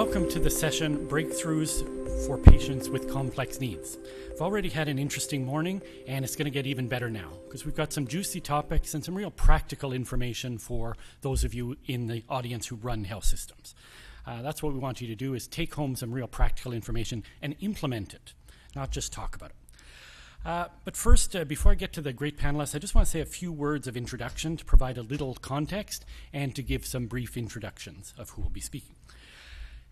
Welcome to the session, Breakthroughs for Patients with Complex Needs. We've already had an interesting morning, and it's going to get even better now, because we've got some juicy topics and some real practical information for those of you in the audience who run health systems. That's what we want you to do, is take home some real practical information and implement it, not just talk about it. But first, before I get to the great panelists, I just want to say a few words of introduction to provide a little context and to give some brief introductions of who will be speaking.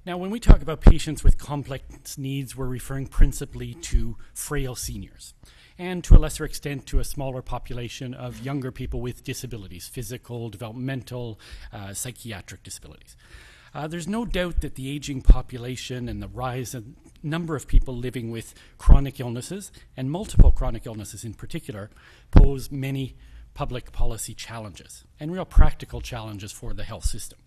Now, when we talk about patients with complex needs, we're referring principally to frail seniors, and to a lesser extent to a smaller population of younger people with disabilities, physical, developmental, psychiatric disabilities. There's no doubt that the aging population and the rise in number of people living with chronic illnesses, and multiple chronic illnesses in particular, pose many public policy challenges and real practical challenges for the health system.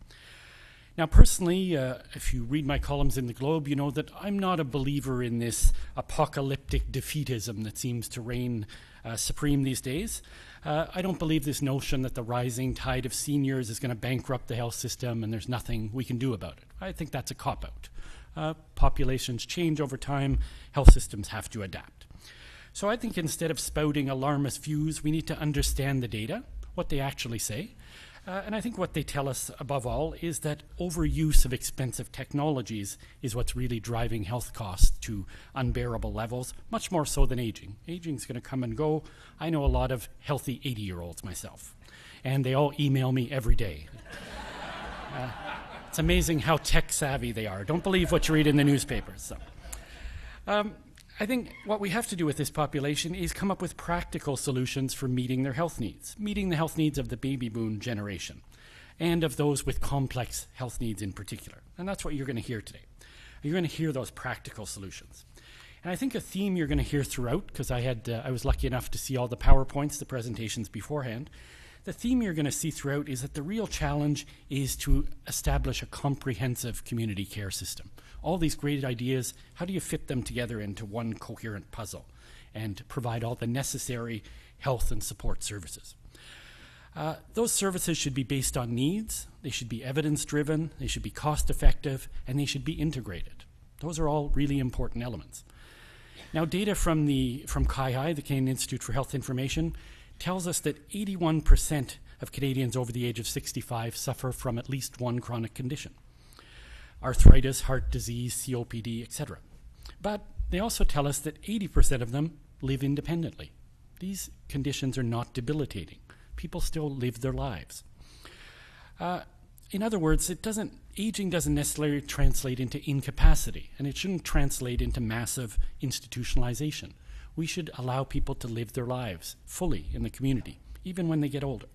Now, personally, if you read my columns in the Globe, you know that I'm not a believer in this apocalyptic defeatism that seems to reign supreme these days. I don't believe this notion that the rising tide of seniors is going to bankrupt the health system and there's nothing we can do about it. I think that's a cop-out. Populations change over time. Health systems have to adapt. So I think instead of spouting alarmist views, we need to understand the data, what they actually say. And I think what they tell us, above all, is that overuse of expensive technologies is what's really driving health costs to unbearable levels, much more so than aging. Aging's going to come and go. I know a lot of healthy 80-year-olds myself, and they all email me every day. It's amazing how tech-savvy they are. Don't believe what you read in the newspapers. So. I think what we have to do with this population is come up with practical solutions for meeting their health needs, meeting the health needs of the baby boom generation, and of those with complex health needs in particular. And that's what you're going to hear today. You're going to hear those practical solutions. And I think a theme you're going to hear throughout, because I was lucky enough to see all the PowerPoints, the presentations beforehand. The theme you're going to see throughout is that the real challenge is to establish a comprehensive community care system. All these great ideas, how do you fit them together into one coherent puzzle and provide all the necessary health and support services? Those services should be based on needs, they should be evidence-driven, they should be cost-effective, and they should be integrated. Those are all really important elements. Now, data from CHI, the Canadian Institute for Health Information, tells us that 81% of Canadians over the age of 65 suffer from at least one chronic condition. Arthritis, heart disease, COPD, etc. But they also tell us that 80% of them live independently. These conditions are not debilitating. People still live their lives. In other words, aging doesn't necessarily translate into incapacity, and it shouldn't translate into massive institutionalization. We should allow people to live their lives fully in the community, even when they get older.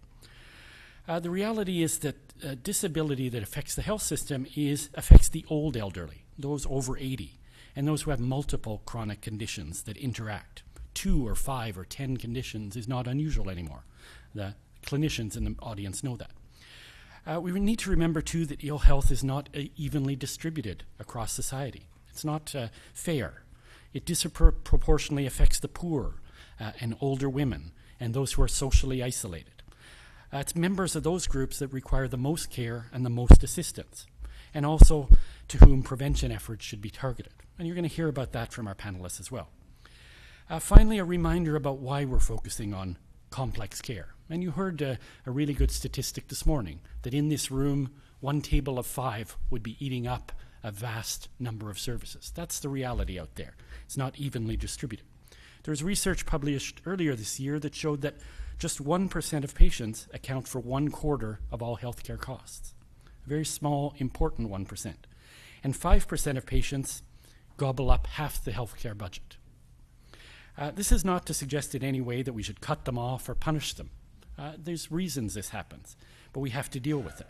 The reality is that disability that affects the health system affects the old elderly, those over 80, and those who have multiple chronic conditions that interact. 2 or 5 or 10 conditions is not unusual anymore. The clinicians in the audience know that. We need to remember, too, that ill health is not evenly distributed across society. It's not fair. It disproportionately affects the poor and older women and those who are socially isolated. It's members of those groups that require the most care and the most assistance, and also to whom prevention efforts should be targeted. And you're going to hear about that from our panelists as well. Finally, a reminder about why we're focusing on complex care. And you heard a really good statistic this morning, that in this room, 1 table of 5 would be eating up a vast number of services. That's the reality out there. It's not evenly distributed. There was research published earlier this year that showed that just 1% of patients account for 1/4 of all healthcare costs. A very small, important 1%. And 5% of patients gobble up half the healthcare budget. This is not to suggest in any way that we should cut them off or punish them. There's reasons this happens, but we have to deal with it.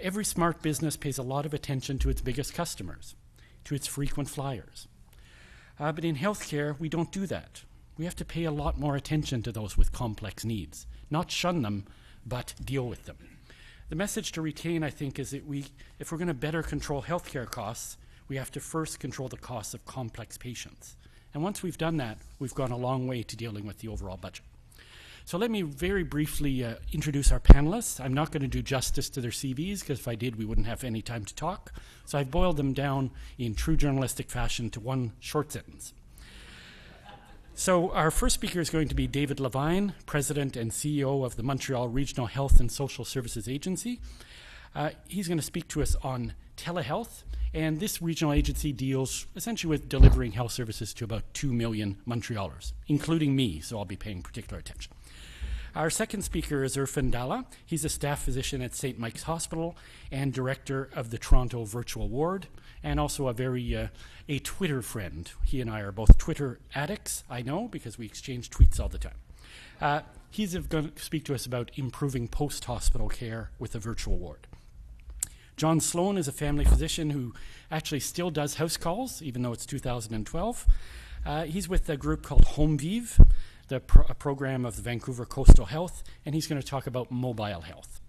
Every smart business pays a lot of attention to its biggest customers, to its frequent flyers. But in healthcare, we don't do that. We have to pay a lot more attention to those with complex needs, not shun them, but deal with them. The message to retain, I think, is that if we're going to better control healthcare costs, we have to first control the costs of complex patients. And once we've done that, we've gone a long way to dealing with the overall budget. So let me very briefly introduce our panelists. I'm not going to do justice to their CVs, because if I did, we wouldn't have any time to talk. So I've boiled them down in true journalistic fashion to one short sentence. So our first speaker is going to be David Levine, President and CEO of the Montreal Regional Health and Social Services Agency. He's going to speak to us on telehealth, and this regional agency deals essentially with delivering health services to about 2 million Montrealers, including me, so I'll be paying particular attention. Our second speaker is Irfan Dhalla. He's a staff physician at St. Mike's Hospital and director of the Toronto Virtual Ward, and also a Twitter friend. He and I are both Twitter addicts, I know, because we exchange tweets all the time. He's going to speak to us about improving post-hospital care with a virtual ward. John Sloan is a family physician who actually still does house calls, even though it's 2012. He's with a group called HomeVIVE, a program of the Vancouver Coastal Health, and he's going to talk about mobile health.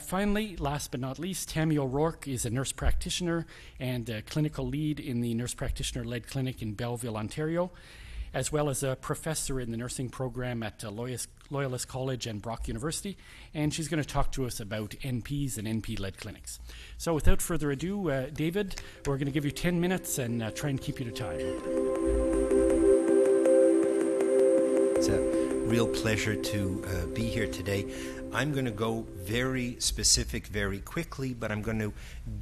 Finally, last but not least, Tammy O'Rourke is a nurse practitioner and a clinical lead in the nurse practitioner-led clinic in Belleville, Ontario, as well as a professor in the nursing program at Loyalist College and Brock University, and she's going to talk to us about NPs and NP-led clinics. So without further ado, David, we're going to give you 10 minutes and try and keep you to time. It's a real pleasure to be here today. I'm going to go very specific very quickly, but I'm going to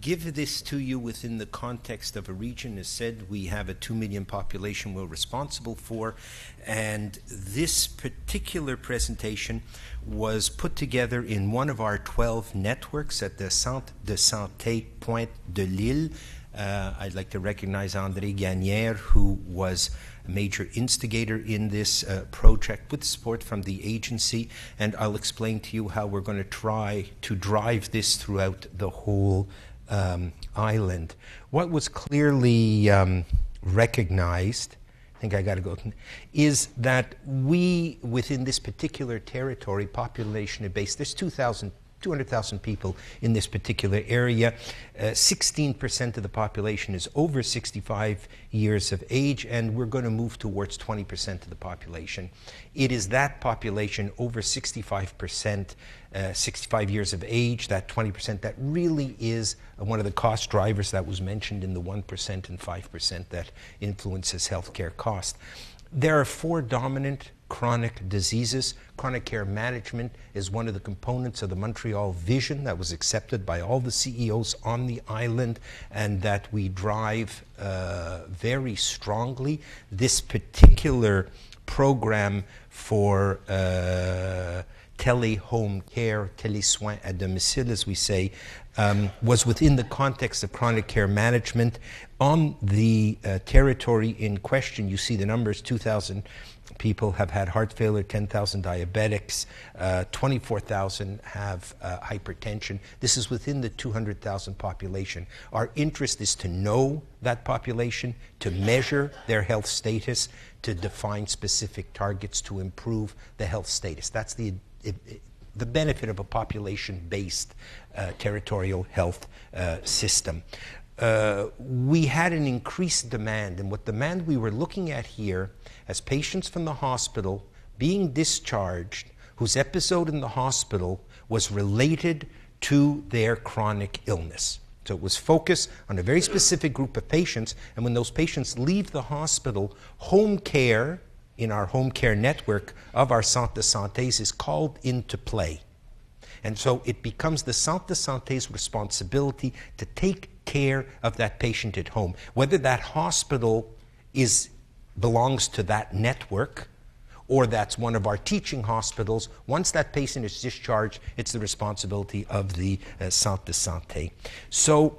give this to you within the context of a region. As said, we have a 2 million population we're responsible for, and this particular presentation was put together in one of our 12 networks at the Centre de Santé Pointe de l'Île. I'd like to recognize André Gagnère, who was a major instigator in this project with support from the agency, and I'll explain to you how we're going to try to drive this throughout the whole island. What was clearly recognized, I think I got to go, is that we, within this particular territory, population based, there's 200,000 people in this particular area. 16% of the population is over 65 years of age, and we're going to move towards 20% of the population. It is that population over 65%, 65 years of age, that 20%, that really is one of the cost drivers that was mentioned in the 1% and 5% that influences healthcare cost. There are 4 dominant chronic diseases. Chronic care management is one of the components of the Montreal vision that was accepted by all the CEOs on the island, and that we drive very strongly. This particular program for tele-home care, tele-soins à domicile, as we say, was within the context of chronic care management. On the territory in question, you see the numbers: 2,000 people have had heart failure, 10,000 diabetics, 24,000 have hypertension. This is within the 200,000 population. Our interest is to know that population, to measure their health status, to define specific targets to improve the health status. That's the benefit of a population-based territorial health system. We had an increased demand, and what demand we were looking at here as patients from the hospital being discharged, whose episode in the hospital was related to their chronic illness. So it was focused on a very specific group of patients, and when those patients leave the hospital, home care in our home care network of our Centre de Santé is called into play. And so it becomes the Centre de Santé's responsibility to take care of that patient at home. Whether that hospital belongs to that network or that's one of our teaching hospitals, once that patient is discharged, it's the responsibility of the Centre de Santé. So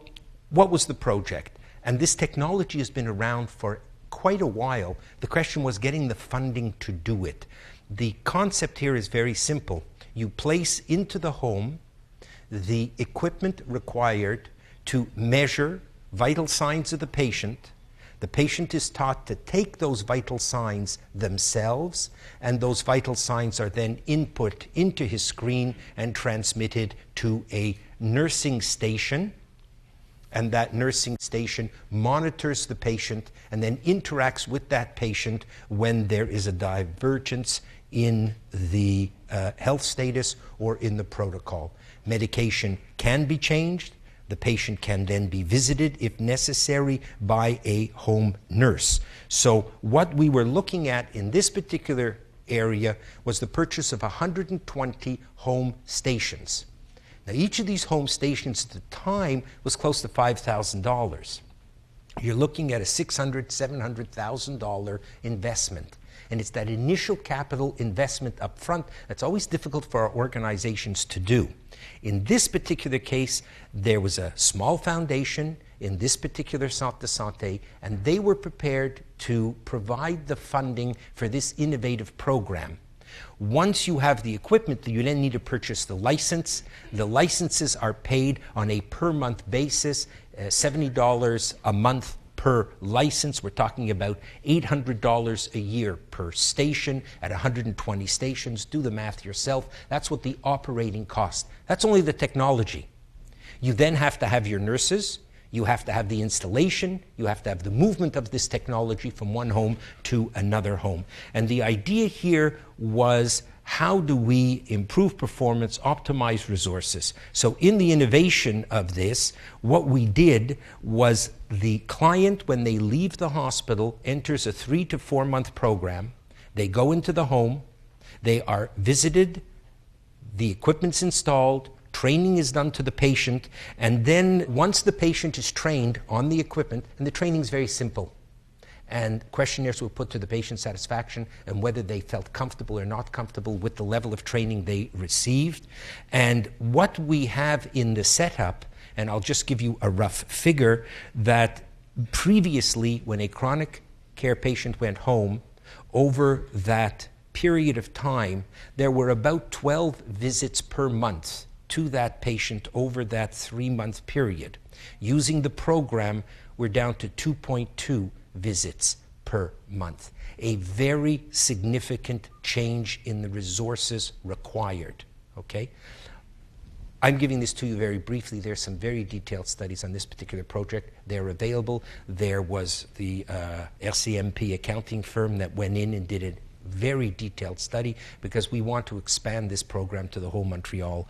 what was the project? And this technology has been around for quite a while. The question was getting the funding to do it. The concept here is very simple. You place into the home the equipment required to measure vital signs of the patient. The patient is taught to take those vital signs themselves, and those vital signs are then input into his screen and transmitted to a nursing station, and that nursing station monitors the patient and then interacts with that patient when there is a divergence in the health status or in the protocol. Medication can be changed. The patient can then be visited, if necessary, by a home nurse. So what we were looking at in this particular area was the purchase of 120 home stations. Now, each of these home stations at the time was close to $5,000. You're looking at a $600,000, $700,000 investment. And it's that initial capital investment up front that's always difficult for our organizations to do. In this particular case, there was a small foundation in this particular Centre de Santé, and they were prepared to provide the funding for this innovative program. Once you have the equipment, you then need to purchase the license. The licenses are paid on a per-month basis, $70 a month per license. We're talking about $800 a year per station at 120 stations. Do the math yourself. That's what the operating cost. That's only the technology. You then have to have your nurses. You have to have the installation. You have to have the movement of this technology from one home to another home. And the idea here was, how do we improve performance, optimize resources? So in the innovation of this, what we did was the client, when they leave the hospital, enters a 3 to 4 month program. They go into the home. They are visited. The equipment's installed. Training is done to the patient. And then once the patient is trained on the equipment, and the training is very simple, and questionnaires were put to the patient's satisfaction and whether they felt comfortable or not comfortable with the level of training they received. And what we have in the setup, and I'll just give you a rough figure, that previously when a chronic care patient went home, over that period of time, there were about 12 visits per month to that patient over that 3-month period. Using the program, we're down to 2.2 visits per month. A very significant change in the resources required, okay? I'm giving this to you very briefly. There's some very detailed studies on this particular project. They're available. There was the RCMP accounting firm that went in and did a very detailed study, because we want to expand this program to the whole Montreal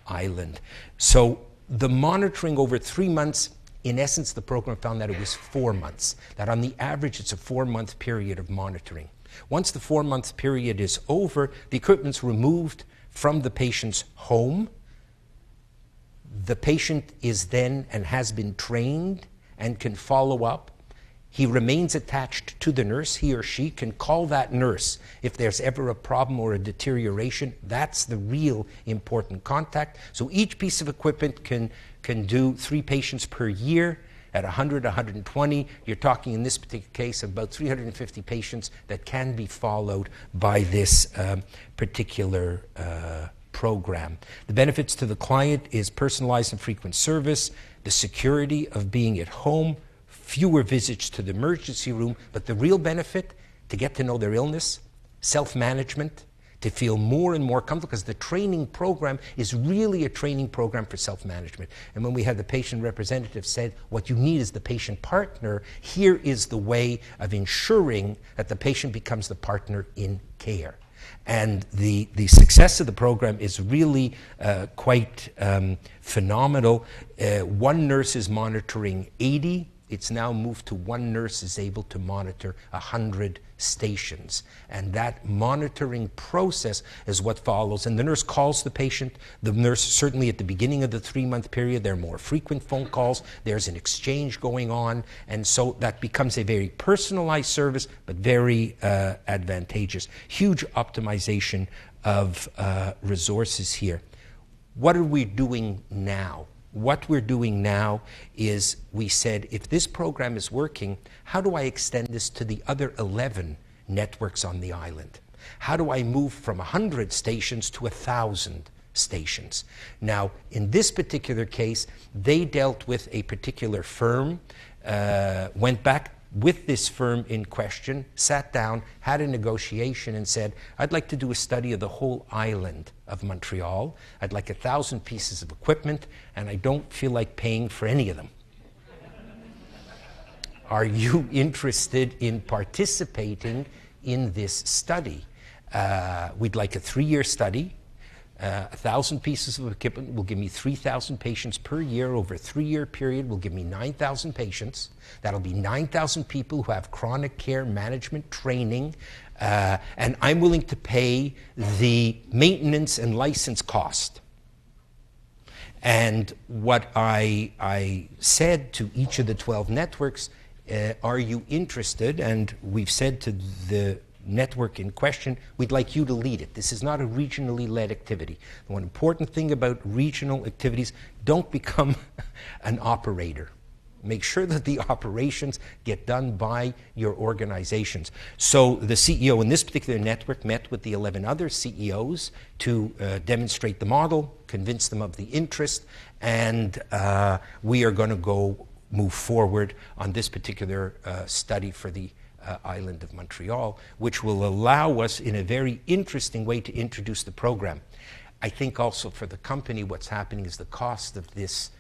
island. So the monitoring over 3 months, in essence, the program found that it was 4 months, that on the average it's a 4-month period of monitoring. Once the 4-month period is over, the equipment's removed from the patient's home. The patient is then and has been trained and can follow up. He remains attached to the nurse. He or she can call that nurse if there's ever a problem or a deterioration. That's the real important contact. So each piece of equipment can do 3 patients per year at 100, 120. You're talking in this particular case about 350 patients that can be followed by this particular program. The benefits to the client is personalized and frequent service, the security of being at home, fewer visits to the emergency room, but the real benefit, to get to know their illness, self-management, to feel more and more comfortable, because the training program is really a training program for self-management. And when we had the patient representative said, what you need is the patient partner, here is the way of ensuring that the patient becomes the partner in care. And the success of the program is really quite phenomenal. One nurse is monitoring 80. It's now moved to one nurse is able to monitor 100 stations. And that monitoring process is what follows. And the nurse calls the patient. The nurse, certainly at the beginning of the 3-month period, there are more frequent phone calls. There's an exchange going on. And so that becomes a very personalized service, but very advantageous. Huge optimization of resources here. What are we doing now? What we're doing now is we said, if this program is working, how do I extend this to the other 11 networks on the island? How do I move from 100 stations to 1,000 stations? Now, in this particular case, they dealt with a particular firm, went back with this firm in question, sat down, had a negotiation and said, I'd like to do a study of the whole island of Montreal. I'd like 1,000 pieces of equipment, and I don't feel like paying for any of them. Are you interested in participating in this study? We'd like a 3-year study. 1,000 pieces of equipment will give me 3,000 patients per year over a 3-year period, will give me 9,000 patients. That'll be 9,000 people who have chronic care management training, and I'm willing to pay the maintenance and license cost. And what I said to each of the 12 networks, are you interested? And we've said to the network in question, we'd like you to lead it. This is not a regionally led activity. The one important thing about regional activities, don't become an operator. Make sure that the operations get done by your organizations. So the CEO in this particular network met with the 11 other CEOs to demonstrate the model, convince them of the interest, and we are going to move forward on this particular study for the island of Montreal, which will allow us in a very interesting way to introduce the program. I think also for the company what's happening is the cost of this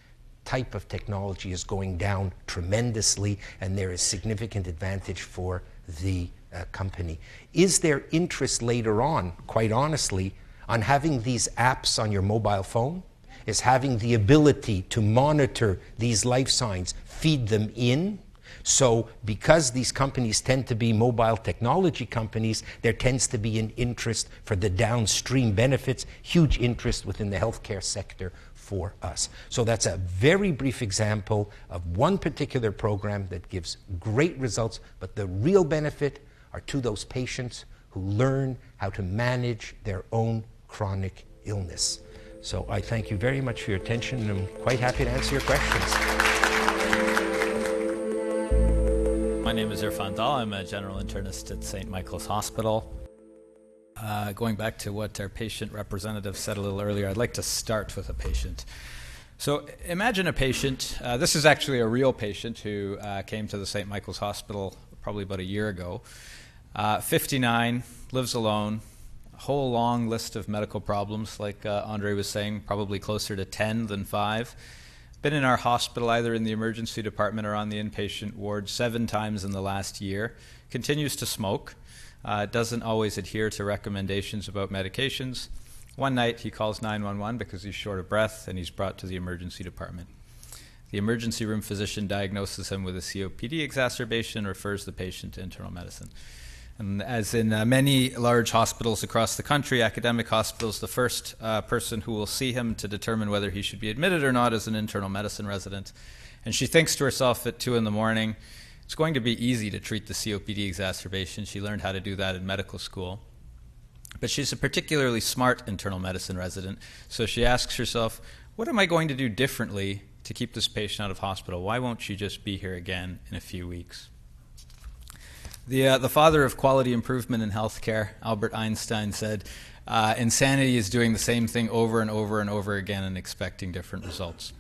type of technology is going down tremendously, and there is significant advantage for the company. Is there interest later on, quite honestly, on having these apps on your mobile phone? Is having the ability to monitor these life signs, feed them in? So because these companies tend to be mobile technology companies, there tends to be an interest for the downstream benefits, huge interest within the healthcare sector for us. So that's a very brief example of one particular program that gives great results, but the real benefit are to those patients who learn how to manage their own chronic illness. So I thank you very much for your attention, and I'm quite happy to answer your questions. My name is Irfan Dhalla. I'm a general internist at St. Michael's Hospital. Going back to what our patient representative said a little earlier, I'd like to start with a patient. So imagine a patient, this is actually a real patient who came to the St. Michael's Hospital probably about a year ago. 59, lives alone, a whole long list of medical problems, like Andre was saying, probably closer to 10 than 5. Been in our hospital either in the emergency department or on the inpatient ward 7 times in the last year. Continues to smoke. Doesn't always adhere to recommendations about medications. One night he calls 911 because he's short of breath, and he's brought to the emergency department. The emergency room physician diagnoses him with a COPD exacerbation and refers the patient to internal medicine. And as in many large hospitals across the country, academic hospitals, the first person who will see him to determine whether he should be admitted or not is an internal medicine resident. And she thinks to herself at 2 in the morning, it's going to be easy to treat the COPD exacerbation. She learned how to do that in medical school. But she's a particularly smart internal medicine resident, so she asks herself, what am I going to do differently to keep this patient out of hospital? Why won't she just be here again in a few weeks? The father of quality improvement in healthcare, Albert Einstein, said, insanity is doing the same thing over and over and over again and expecting different results.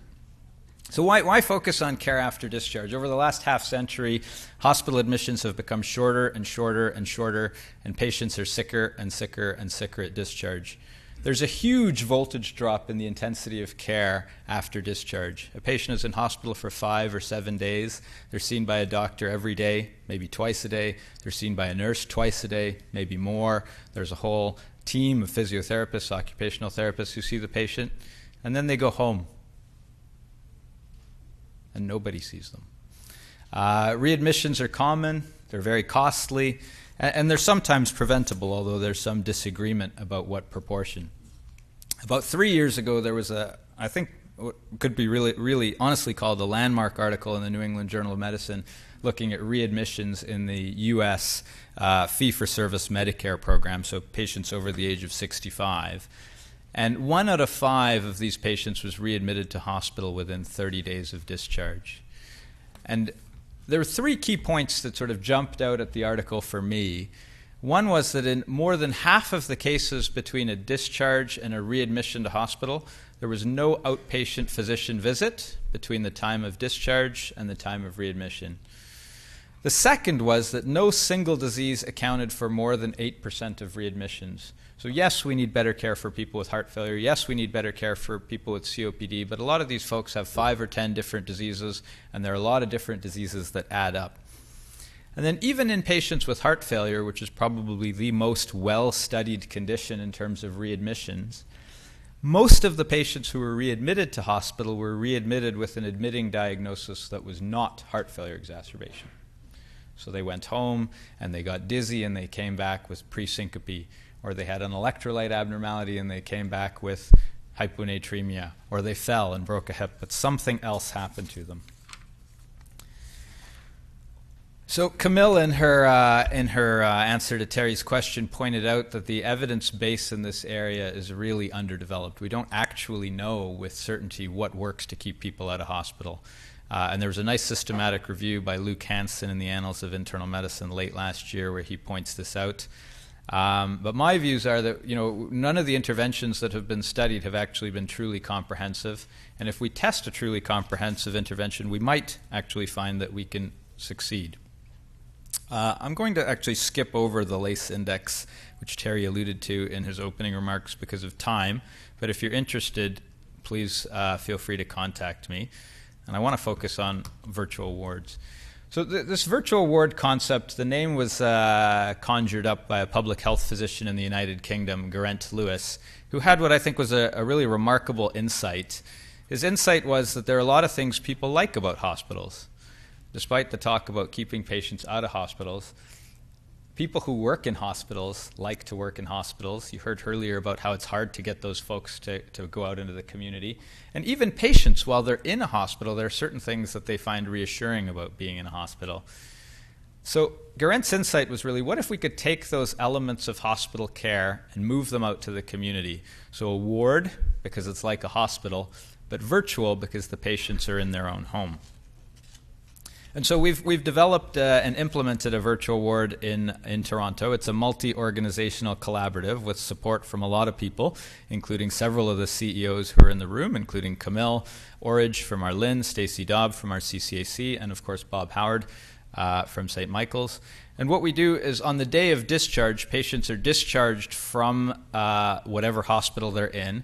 So why focus on care after discharge? Over the last half century, hospital admissions have become shorter and shorter and shorter, and patients are sicker and sicker and sicker at discharge. There's a huge voltage drop in the intensity of care after discharge. A patient is in hospital for 5 or 7 days. They're seen by a doctor every day, maybe twice a day. They're seen by a nurse twice a day, maybe more. There's a whole team of physiotherapists, occupational therapists who see the patient, and then they go home. And nobody sees them. Readmissions are common, they're very costly, and they're sometimes preventable, although there's some disagreement about what proportion. About 3 years ago, there was I think what could be really honestly called a landmark article in the New England Journal of Medicine looking at readmissions in the U.S. Fee-for-service Medicare program, so patients over the age of 65. And 1 out of 5 of these patients was readmitted to hospital within 30 days of discharge. And there were 3 key points that sort of jumped out at the article for me. One was that in more than half of the cases between a discharge and a readmission to hospital, there was no outpatient physician visit between the time of discharge and the time of readmission. The second was that no single disease accounted for more than 8% of readmissions. So yes, we need better care for people with heart failure. Yes, we need better care for people with COPD, but a lot of these folks have 5 or 10 different diseases, and there are a lot of different diseases that add up. And then even in patients with heart failure, which is probably the most well-studied condition in terms of readmissions, most of the patients who were readmitted to hospital were readmitted with an admitting diagnosis that was not heart failure exacerbation. So they went home and they got dizzy and they came back with presyncope, or they had an electrolyte abnormality and they came back with hyponatremia, or they fell and broke a hip, but something else happened to them. So Camille, in her answer to Terry's question, pointed out that the evidence base in this area is really underdeveloped. We don't actually know with certainty what works to keep people out of hospital. And there was a nice systematic review by Luke Hansen in the Annals of Internal Medicine late last year where he points this out. But my views are that none of the interventions that have been studied have actually been truly comprehensive. And if we test a truly comprehensive intervention, we might actually find that we can succeed. I'm going to actually skip over the LACE index, which Terry alluded to in his opening remarks because of time. But if you're interested, please feel free to contact me. And I want to focus on virtual wards. So this virtual ward concept, the name was conjured up by a public health physician in the United Kingdom, Geraint Lewis, who had what I think was a really remarkable insight. His insight was that there are a lot of things people like about hospitals. Despite the talk about keeping patients out of hospitals, people who work in hospitals like to work in hospitals. You heard earlier about how it's hard to get those folks to go out into the community. And even patients, while they're in a hospital, there are certain things that they find reassuring about being in a hospital. So Geraint's insight was really, what if we could take those elements of hospital care and move them out to the community? So a ward, because it's like a hospital, but virtual because the patients are in their own home. And so we've developed and implemented a virtual ward in Toronto. It's a multi-organizational collaborative with support from a lot of people, including several of the CEOs who are in the room, including Camille Orridge from our LIN, Stacey Daub from our CCAC, and of course Bob Howard from St. Michael's. And what we do is on the day of discharge, patients are discharged from whatever hospital they're in.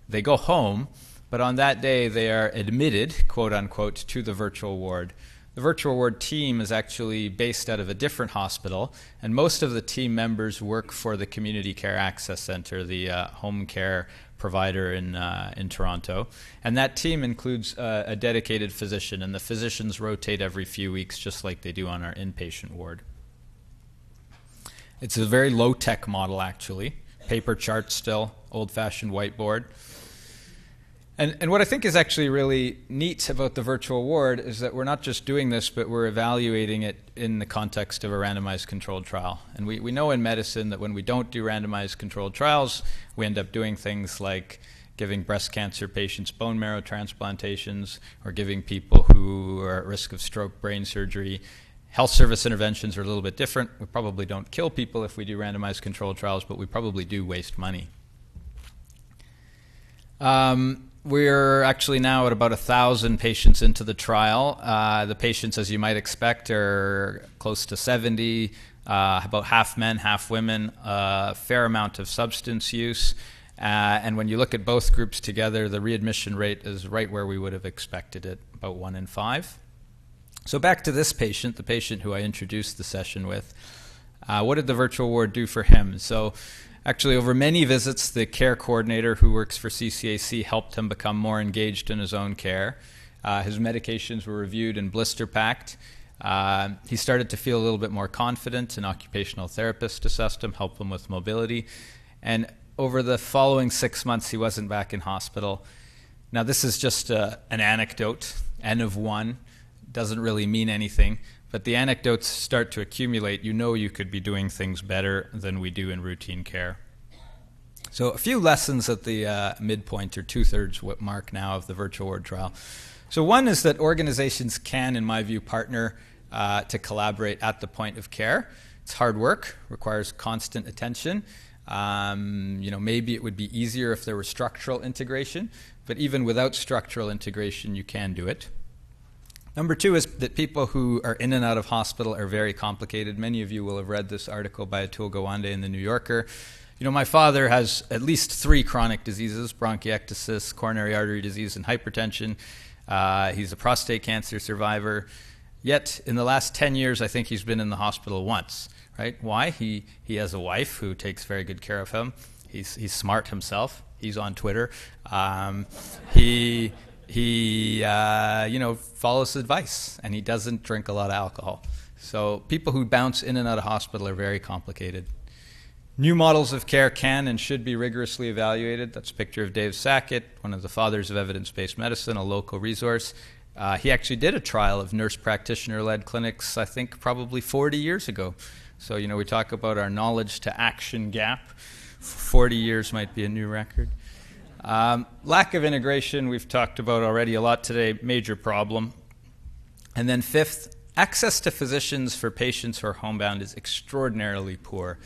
They go home, but on that day they are admitted, quote unquote, to the virtual ward. The virtual ward team is actually based out of a different hospital, and most of the team members work for the Community Care Access Centre, the home care provider in Toronto. And that team includes a dedicated physician, and the physicians rotate every few weeks, just like they do on our inpatient ward. It's a very low-tech model, actually. Paper charts still, old-fashioned whiteboard. And what I think is actually really neat about the virtual ward is that we're not just doing this, but we're evaluating it in the context of a randomized controlled trial. And we know in medicine that when we don't do randomized controlled trials, we end up doing things like giving breast cancer patients bone marrow transplantations or giving people who are at risk of stroke brain surgery. Health service interventions are a little bit different. We probably don't kill people if we do randomized controlled trials, but we probably do waste money. We're actually now at about 1,000 patients into the trial. The patients, as you might expect, are close to 70, about half men, half women, a fair amount of substance use. And when you look at both groups together, the readmission rate is right where we would have expected it, about 1 in 5. So back to this patient, the patient who I introduced the session with. What did the virtual ward do for him? So actually, over many visits, the care coordinator who works for CCAC helped him become more engaged in his own care. His medications were reviewed and blister packed. He started to feel a little bit more confident. An occupational therapist assessed him, helped him with mobility. And over the following 6 months, he wasn't back in hospital. Now, this is just an anecdote, N of 1. Doesn't really mean anything. But the anecdotes start to accumulate. You know you could be doing things better than we do in routine care. So a few lessons at the midpoint or two-thirds mark now of the virtual ward trial. So one is that organizations can, in my view, partner to collaborate at the point of care. It's hard work, requires constant attention. Maybe it would be easier if there were structural integration, but even without structural integration, you can do it. Number 2 is that people who are in and out of hospital are very complicated. Many of you will have read this article by Atul Gawande in the New Yorker. My father has at least 3 chronic diseases, bronchiectasis, coronary artery disease, and hypertension. He's a prostate cancer survivor. Yet, in the last 10 years, I think he's been in the hospital once, right? Why? He has a wife who takes very good care of him. He's smart himself. He's on Twitter. He follows advice, and he doesn't drink a lot of alcohol. So people who bounce in and out of hospital are very complicated. New models of care can and should be rigorously evaluated. That's a picture of Dave Sackett, one of the fathers of evidence-based medicine, a local resource. He actually did a trial of nurse practitioner-led clinics, I think, probably 40 years ago. So, we talk about our knowledge to action gap. 40 years might be a new record. Lack of integration, we've talked about already a lot today, major problem. And then fifth, access to physicians for patients who are homebound is extraordinarily poor.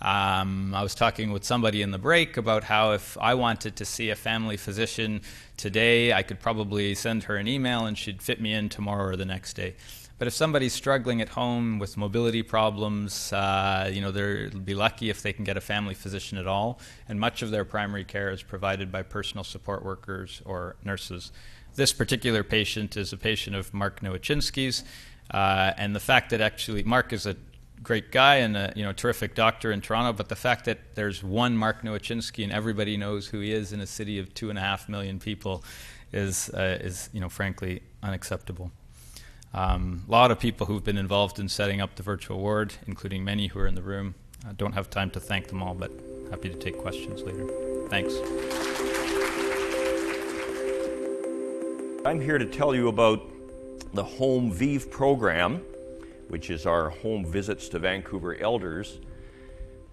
I was talking with somebody in the break about how if I wanted to see a family physician today, I could probably send her an email and she'd fit me in tomorrow or the next day. But if somebody's struggling at home with mobility problems, they'll be lucky if they can get a family physician at all. And much of their primary care is provided by personal support workers or nurses. This particular patient is a patient of Mark Nowachinski's. And the fact that actually Mark is a great guy and a terrific doctor in Toronto, but the fact that there's one Mark Nowachinski and everybody knows who he is in a city of 2.5 million people is frankly unacceptable. A lot of people who've been involved in setting up the virtual ward, including many who are in the room. I don't have time to thank them all, but happy to take questions later. Thanks. I'm here to tell you about the HomeVIVE program, which is our home visits to Vancouver elders.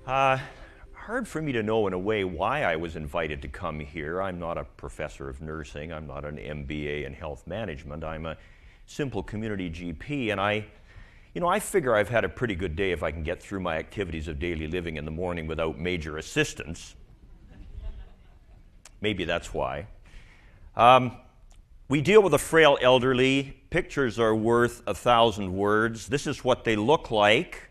Hard for me to know in a way why I was invited to come here. I'm not a professor of nursing. I'm not an MBA in health management. I'm a simple community GP, and I figure I've had a pretty good day if I can get through my activities of daily living in the morning without major assistance. Maybe that's why. We deal with the frail elderly. Pictures are worth 1,000 words. This is what they look like.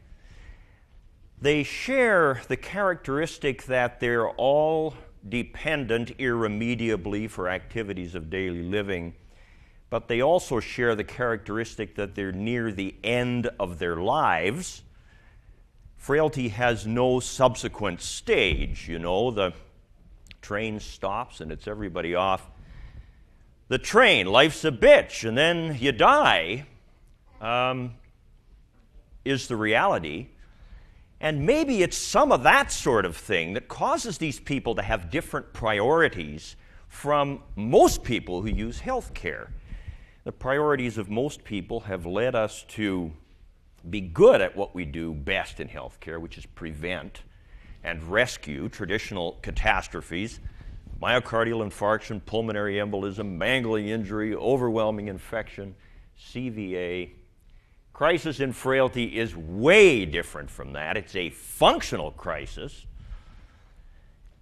They share the characteristic that they're all dependent irremediably for activities of daily living, but they also share the characteristic that they're near the end of their lives. Frailty has no subsequent stage, the train stops and it's everybody off the train. Life's a bitch, and then you die, is the reality. And maybe it's some of that sort of thing that causes these people to have different priorities from most people who use health care. The priorities of most people have led us to be good at what we do best in health care, which is prevent and rescue traditional catastrophes. Myocardial infarction, pulmonary embolism, mangling injury, overwhelming infection, CVA. Crisis in frailty is way different from that. It's a functional crisis.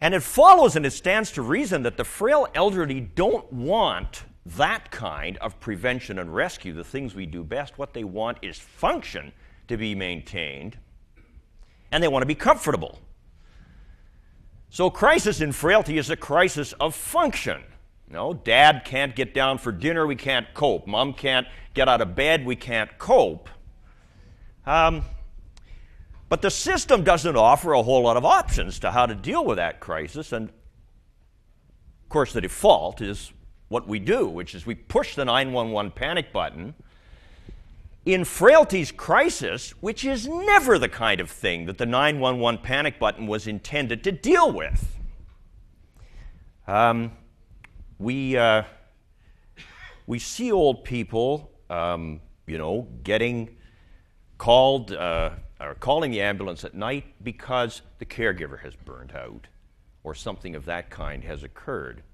And it follows and it stands to reason that the frail elderly don't want that kind of prevention and rescue, the things we do best. What they want is function to be maintained, and they want to be comfortable. So crisis in frailty is a crisis of function. Dad can't get down for dinner, we can't cope. Mom can't get out of bed, we can't cope. But the system doesn't offer a whole lot of options to how to deal with that crisis, and of course the default is what we do, which is we push the 911 panic button. In frailty's crisis, which is never the kind of thing that the 911 panic button was intended to deal with. We see old people, getting called or calling the ambulance at night because the caregiver has burned out or something of that kind has occurred.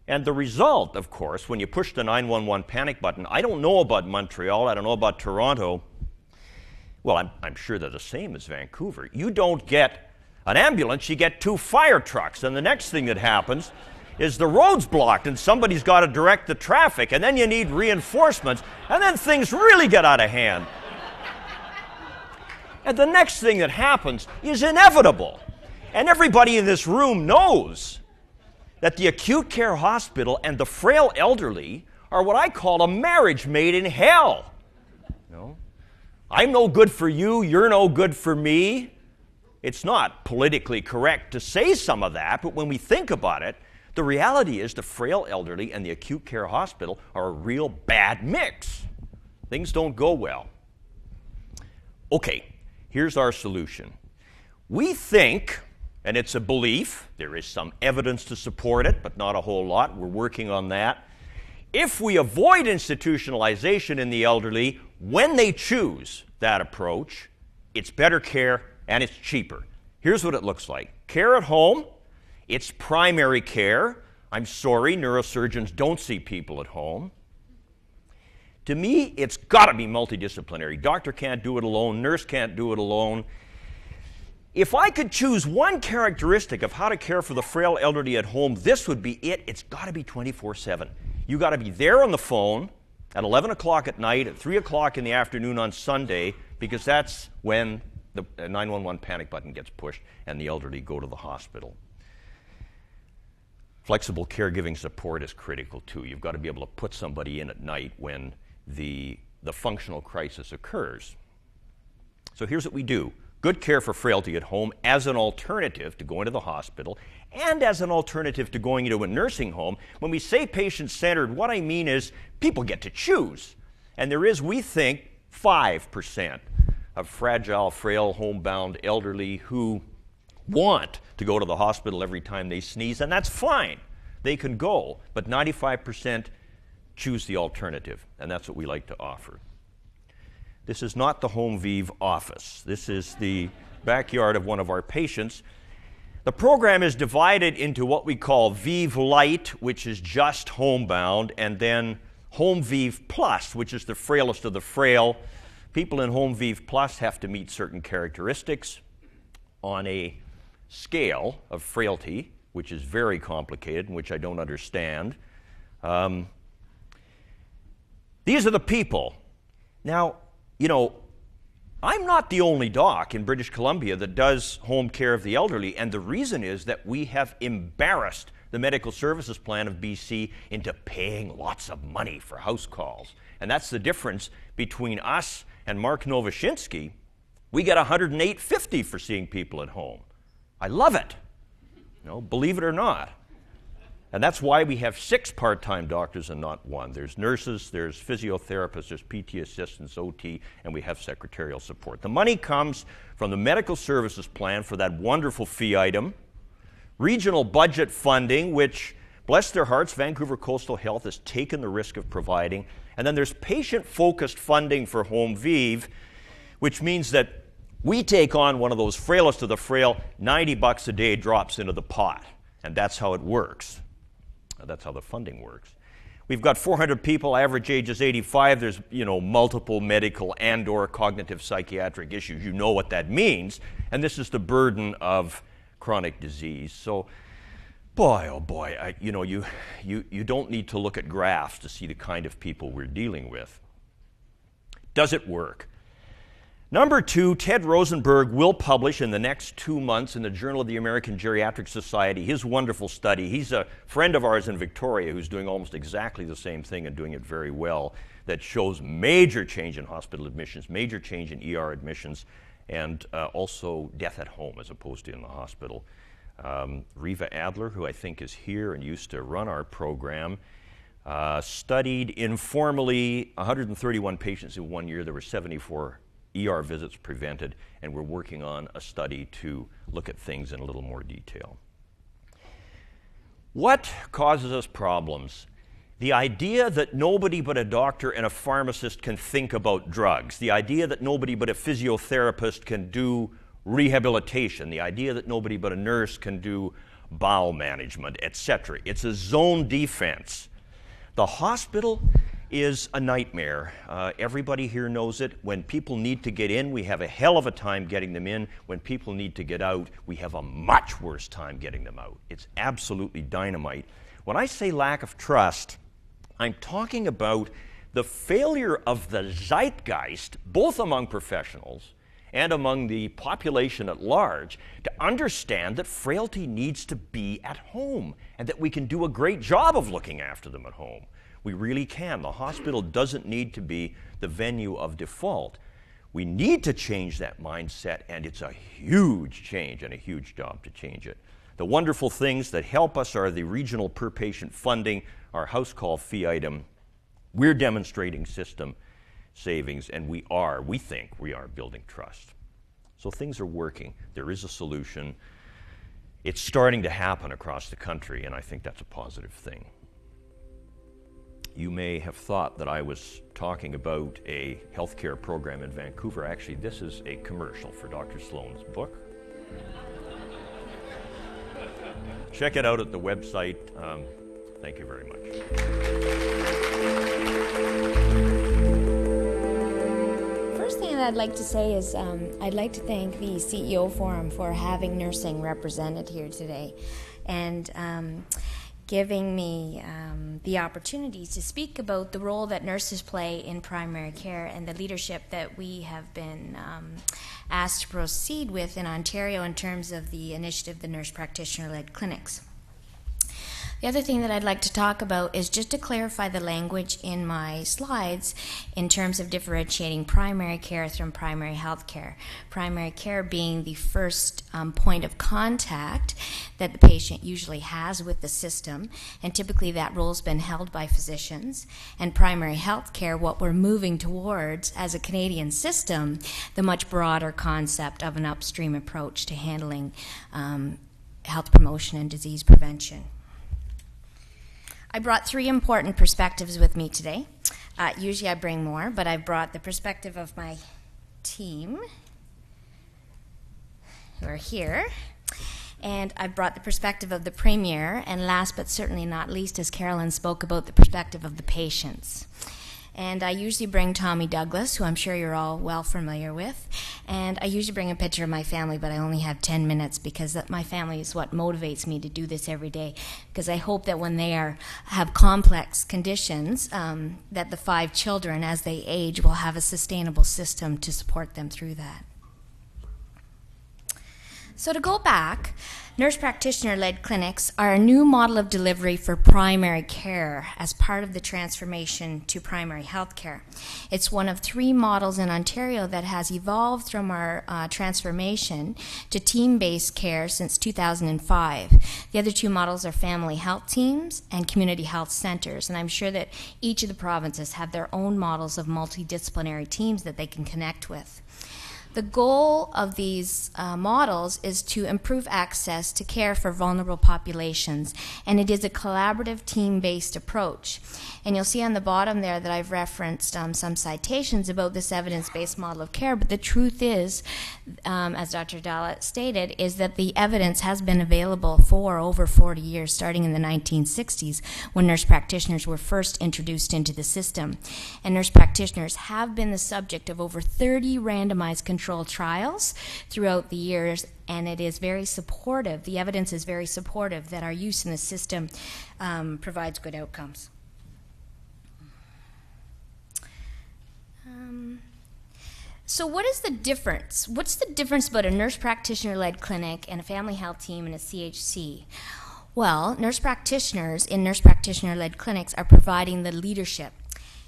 And the result, of course, when you push the 911 panic button, I don't know about Montreal, I don't know about Toronto. Well, I'm sure they're the same as Vancouver. You don't get an ambulance, you get 2 fire trucks, and the next thing that happens is the road's blocked and somebody's got to direct the traffic, and then you need reinforcements, and then things really get out of hand. And the next thing that happens is inevitable. And everybody in this room knows that the acute care hospital and the frail elderly are what I call a marriage made in hell. I'm no good for you, you're no good for me. It's not politically correct to say some of that, but when we think about it, the reality is the frail elderly and the acute care hospital are a real bad mix. Things don't go well. Okay, here's our solution. We think, and it's a belief, there is some evidence to support it, but not a whole lot. We're working on that. If we avoid institutionalization in the elderly, when they choose that approach, it's better care and it's cheaper. Here's what it looks like. Care at home, it's primary care. I'm sorry, neurosurgeons don't see people at home. To me, it's got to be multidisciplinary. Doctor can't do it alone, nurse can't do it alone. If I could choose one characteristic of how to care for the frail elderly at home, this would be it. It's got to be 24/7. You got to be there on the phone at 11 o'clock at night, at 3 o'clock in the afternoon on Sunday, because that's when the 911 panic button gets pushed and the elderly go to the hospital. Flexible caregiving support is critical too. You've got to be able to put somebody in at night when the functional crisis occurs. So here's what we do. Good care for frailty at home as an alternative to going to the hospital and as an alternative to going into a nursing home. When we say patient-centered, what I mean is people get to choose. And there is, we think, 5% of fragile, frail, homebound elderly who want to go to the hospital every time they sneeze, and that's fine. They can go, but 95% choose the alternative, and that's what we like to offer. This is not the HomeVIVE office. This is the backyard of one of our patients. The program is divided into what we call VIVE Lite, which is just homebound, and then HomeVIVE Plus, which is the frailest of the frail. People in HomeVIVE Plus have to meet certain characteristics on a scale of frailty, which is very complicated and which I don't understand. These are the people. Now, you know, I'm not the only doc in British Columbia that does home care of the elderly, and the reason is that we have embarrassed the Medical Services Plan of BC into paying lots of money for house calls. And that's the difference between us and Mark Novoshinsky. We get $108.50 for seeing people at home. I love it, you know, believe it or not. And that's why we have 6 part-time doctors and not 1. There's nurses, there's physiotherapists, there's PT assistants, OT, and we have secretarial support. The money comes from the Medical Services Plan for that wonderful fee item, regional budget funding, which, bless their hearts, Vancouver Coastal Health has taken the risk of providing, and then there's patient-focused funding for HomeVIVE, which means that we take on one of those frailest of the frail, $90 a day drops into the pot, and that's how it works. That's how the funding works. We've got 400 people, average age is 85. There's, you know, multiple medical and or cognitive psychiatric issues. You know what that means. And this is the burden of chronic disease. So, boy, oh boy, you don't need to look at graphs to see the kind of people we're dealing with. Does it work? Number 2, Ted Rosenberg will publish in the next 2 months in the Journal of the American Geriatric Society his wonderful study. He's a friend of ours in Victoria who's doing almost exactly the same thing and doing it very well, that shows major change in hospital admissions, major change in ER admissions, and also death at home as opposed to in the hospital. Riva Adler, who I think is here and used to run our program, studied informally 131 patients in 1 year. There were 74 ER visits prevented, and we're working on a study to look at things in a little more detail. What causes us problems? The idea that nobody but a doctor and a pharmacist can think about drugs, the idea that nobody but a physiotherapist can do rehabilitation, the idea that nobody but a nurse can do bowel management, etc. It's a zone defense. The hospital is a nightmare. Everybody here knows it. When people need to get in, we have a hell of a time getting them in. When people need to get out, we have a much worse time getting them out. It's absolutely dynamite. When I say lack of trust, I'm talking about the failure of the zeitgeist, both among professionals and among the population at large, to understand that frailty needs to be at home and that we can do a great job of looking after them at home. We really can. The hospital doesn't need to be the venue of default. We need to change that mindset, and it's a huge change and a huge job to change it. The wonderful things that help us are the regional per-patient funding, our house call fee item. We're demonstrating system savings, and we think we are building trust. So things are working. There is a solution. It's starting to happen across the country, and I think that's a positive thing. You may have thought that I was talking about a healthcare program in Vancouver. Actually, this is a commercial for Dr. Sloan's book. Check it out at the website. Thank you very much. First thing that I'd like to say is I'd like to thank the CEO Forum for having nursing represented here today and giving me the opportunity to speak about the role that nurses play in primary care and the leadership that we have been asked to proceed with in Ontario in terms of the initiative, the Nurse Practitioner-led clinics. The other thing that I'd like to talk about is just to clarify the language in my slides in terms of differentiating primary care from primary health care. Primary care being the first point of contact that the patient usually has with the system, and typically that role's been held by physicians. And primary health care, what we're moving towards as a Canadian system, the much broader concept of an upstream approach to handling health promotion and disease prevention. I brought 3 important perspectives with me today. Usually I bring more, but I brought the perspective of my team, who are here, and I brought the perspective of the Premier, and last but certainly not least, as Carolyn spoke about, the perspective of the patients. And I usually bring Tommy Douglas, who I'm sure you're all well familiar with. And I usually bring a picture of my family, but I only have 10 minutes because my family is what motivates me to do this every day. Because I hope that when they have complex conditions, that the 5 children, as they age, will have a sustainable system to support them through that. So to go back, nurse practitioner-led clinics are a new model of delivery for primary care as part of the transformation to primary health care. It's one of 3 models in Ontario that has evolved from our transformation to team-based care since 2005. The other 2 models are family health teams and community health centers, and I'm sure that each of the provinces have their own models of multidisciplinary teams that they can connect with. The goal of these models is to improve access to care for vulnerable populations, and it is a collaborative team-based approach. And you'll see on the bottom there that I've referenced some citations about this evidence-based model of care, but the truth is, as Dr. Dhalla stated, is that the evidence has been available for over 40 years, starting in the 1960s, when nurse practitioners were first introduced into the system. And nurse practitioners have been the subject of over 30 randomized controlled trials throughout the years, and it is very supportive. The evidence is very supportive that our use in the system provides good outcomes. So what is the difference? What's the difference about a nurse practitioner-led clinic and a family health team and a CHC? Well, nurse practitioners in nurse practitioner-led clinics are providing the leadership.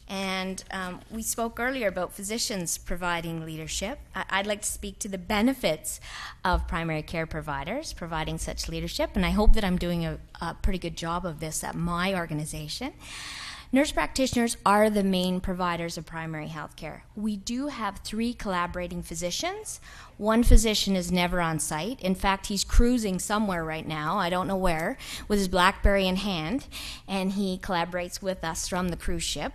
And we spoke earlier about physicians providing leadership. I'd like to speak to the benefits of primary care providers providing such leadership, and I hope that I'm doing a pretty good job of this at my organization. Nurse practitioners are the main providers of primary health care. We do have 3 collaborating physicians. One physician is never on site. In fact, he's cruising somewhere right now, I don't know where, with his BlackBerry in hand, and he collaborates with us from the cruise ship.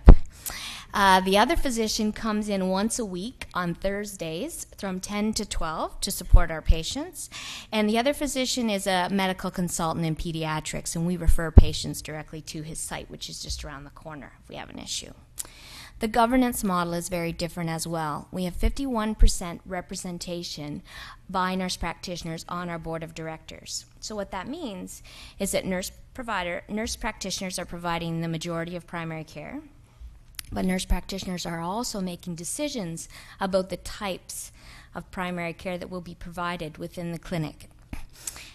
The other physician comes in once a week on Thursdays from 10 to 12 to support our patients. And the other physician is a medical consultant in pediatrics, and we refer patients directly to his site, which is just around the corner if we have an issue. The governance model is very different as well. We have 51% representation by nurse practitioners on our board of directors. So what that means is that nurse practitioners are providing the majority of primary care, but nurse practitioners are also making decisions about the types of primary care that will be provided within the clinic.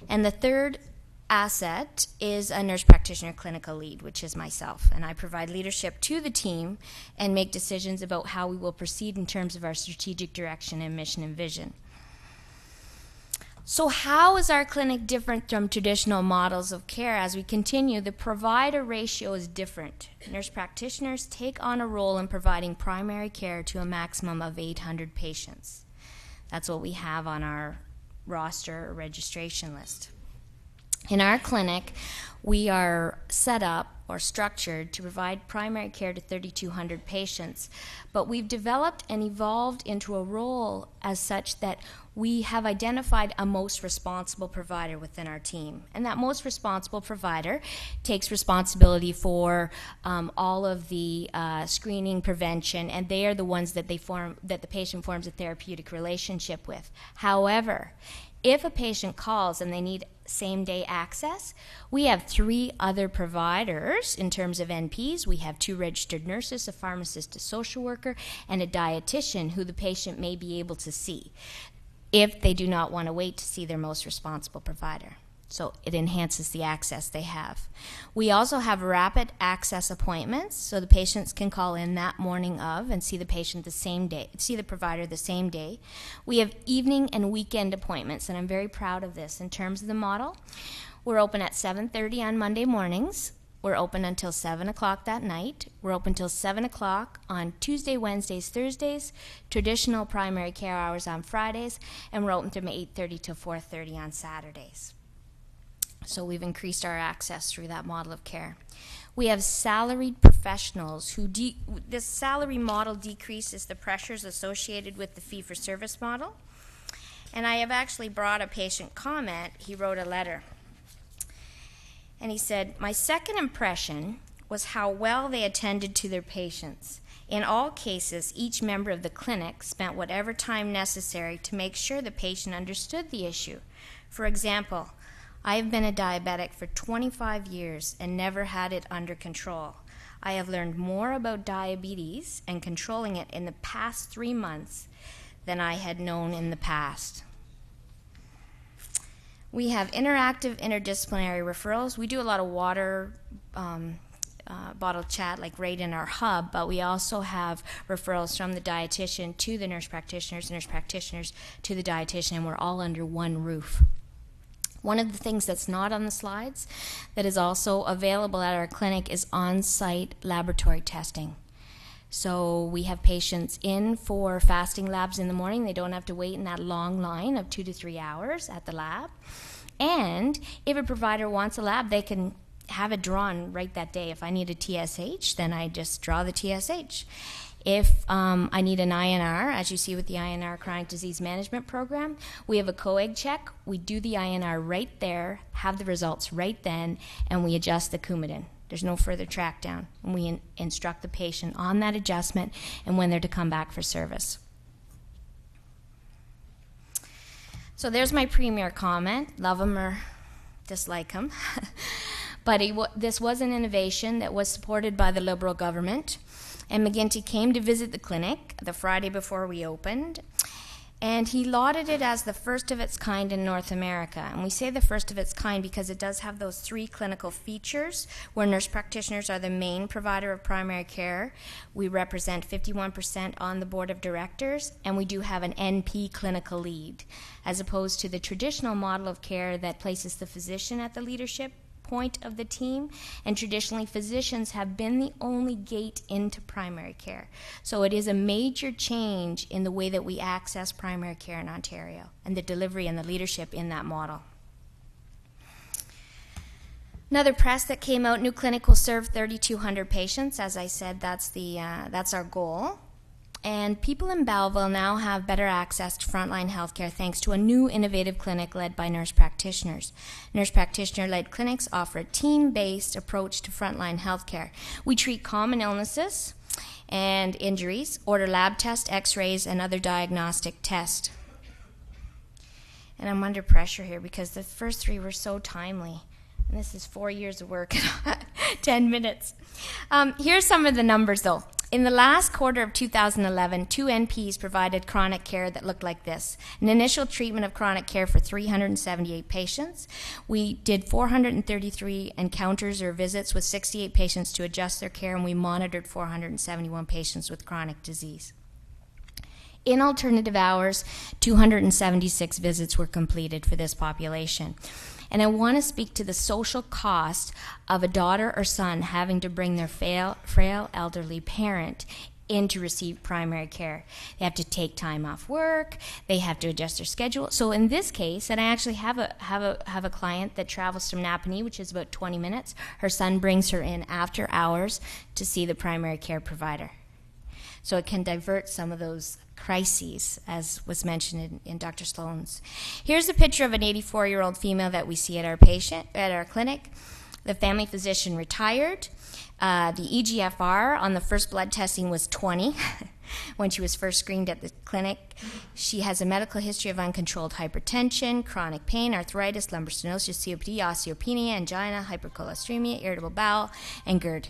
And the third asset is a nurse practitioner clinical lead, which is myself, and I provide leadership to the team and make decisions about how we will proceed in terms of our strategic direction and mission and vision. So how is our clinic different from traditional models of care? As we continue, the provider ratio is different. Nurse practitioners take on a role in providing primary care to a maximum of 800 patients. That's what we have on our roster or registration list. In our clinic, we are set up or structured to provide primary care to 3,200 patients, but we've developed and evolved into a role as such that we have identified a most responsible provider within our team. And that most responsible provider takes responsibility for all of the screening, prevention, and they are the ones that the patient forms a therapeutic relationship with. However, if a patient calls and they need same-day access, we have 3 other providers in terms of NPs. We have 2 registered nurses, a pharmacist, a social worker, and a dietitian who the patient may be able to see if they do not want to wait to see their most responsible provider. So it enhances the access they have. We also have rapid access appointments, so the patients can call in that morning of and see the patient the same day, see the provider the same day. We have evening and weekend appointments, and I'm very proud of this in terms of the model. We're open at 7:30 on Monday mornings. We're open until 7 o'clock that night. We're open until 7 o'clock on Tuesday, Wednesdays, Thursdays, traditional primary care hours on Fridays, and we're open from 8:30 to 4:30 on Saturdays. So we've increased our access through that model of care. We have salaried professionals who, this salary model decreases the pressures associated with the fee-for-service model. And I have actually brought a patient comment. He wrote a letter. And he said, "My second impression was how well they attended to their patients. In all cases, each member of the clinic spent whatever time necessary to make sure the patient understood the issue. For example, I have been a diabetic for 25 years and never had it under control. I have learned more about diabetes and controlling it in the past 3 months than I had known in the past." We have interactive interdisciplinary referrals. We do a lot of water bottle chat like right in our hub, but we also have referrals from the dietitian to the nurse practitioners to the dietitian, and we're all under one roof. One of the things that's not on the slides that is also available at our clinic is on-site laboratory testing. So we have patients in for fasting labs in the morning. They don't have to wait in that long line of 2 to 3 hours at the lab. And if a provider wants a lab, they can have it drawn right that day. If I need a TSH, then I just draw the TSH. If I need an INR, as you see with the INR Chronic Disease Management Program, we have a co-eg check. We do the INR right there, have the results right then, and we adjust the Coumadin. There's no further track down. And we instruct the patient on that adjustment and when they're to come back for service. So there's my premier comment. Love him or dislike him. But this was an innovation that was supported by the Liberal government. And McGinty came to visit the clinic the Friday before we opened, and he lauded it as the first of its kind in North America. And we say the first of its kind because it does have those 3 clinical features where nurse practitioners are the main provider of primary care. We represent 51% on the board of directors, and we do have an NP clinical lead, as opposed to the traditional model of care that places the physician at the leadership point of the team, and traditionally physicians have been the only gate into primary care. So it is a major change in the way that we access primary care in Ontario and the delivery and the leadership in that model. Another press that came out, new clinic will serve 3,200 patients. As I said, that's our goal. And people in Belleville now have better access to frontline healthcare thanks to a new innovative clinic led by nurse practitioners. Nurse practitioner-led clinics offer a team-based approach to frontline healthcare. We treat common illnesses and injuries, order lab tests, x-rays, and other diagnostic tests. And I'm under pressure here because the first 3 were so timely. And this is 4 years of work, 10 minutes. Here's some of the numbers, though. In the last quarter of 2011, 2 NPs provided chronic care that looked like this. An initial treatment of chronic care for 378 patients. We did 433 encounters or visits with 68 patients to adjust their care, and we monitored 471 patients with chronic disease. In alternative hours, 276 visits were completed for this population. And I want to speak to the social cost of a daughter or son having to bring their frail elderly parent in to receive primary care. They have to take time off work. They have to adjust their schedule. So in this case, and I actually have a client that travels from Napanee, which is about 20 minutes. Her son brings her in after hours to see the primary care provider. So it can divert some of those crises, as was mentioned in Dr. Sloan's. Here's a picture of an 84-year-old female that we see at our clinic. The family physician retired. The EGFR on the first blood testing was 20 when she was first screened at the clinic. She has a medical history of uncontrolled hypertension, chronic pain, arthritis, lumbar stenosis, COPD, osteopenia, angina, hypercholesteremia, irritable bowel, and GERD.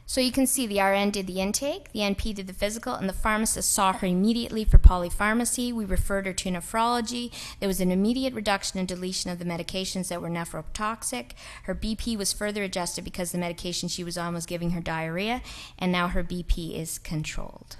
So you can see the RN did the intake, the NP did the physical, and the pharmacist saw her immediately for polypharmacy. We referred her to nephrology. There was an immediate reduction and deletion of the medications that were nephrotoxic. Her BP was further adjusted because the medication she was on was giving her diarrhea, and now her BP is controlled.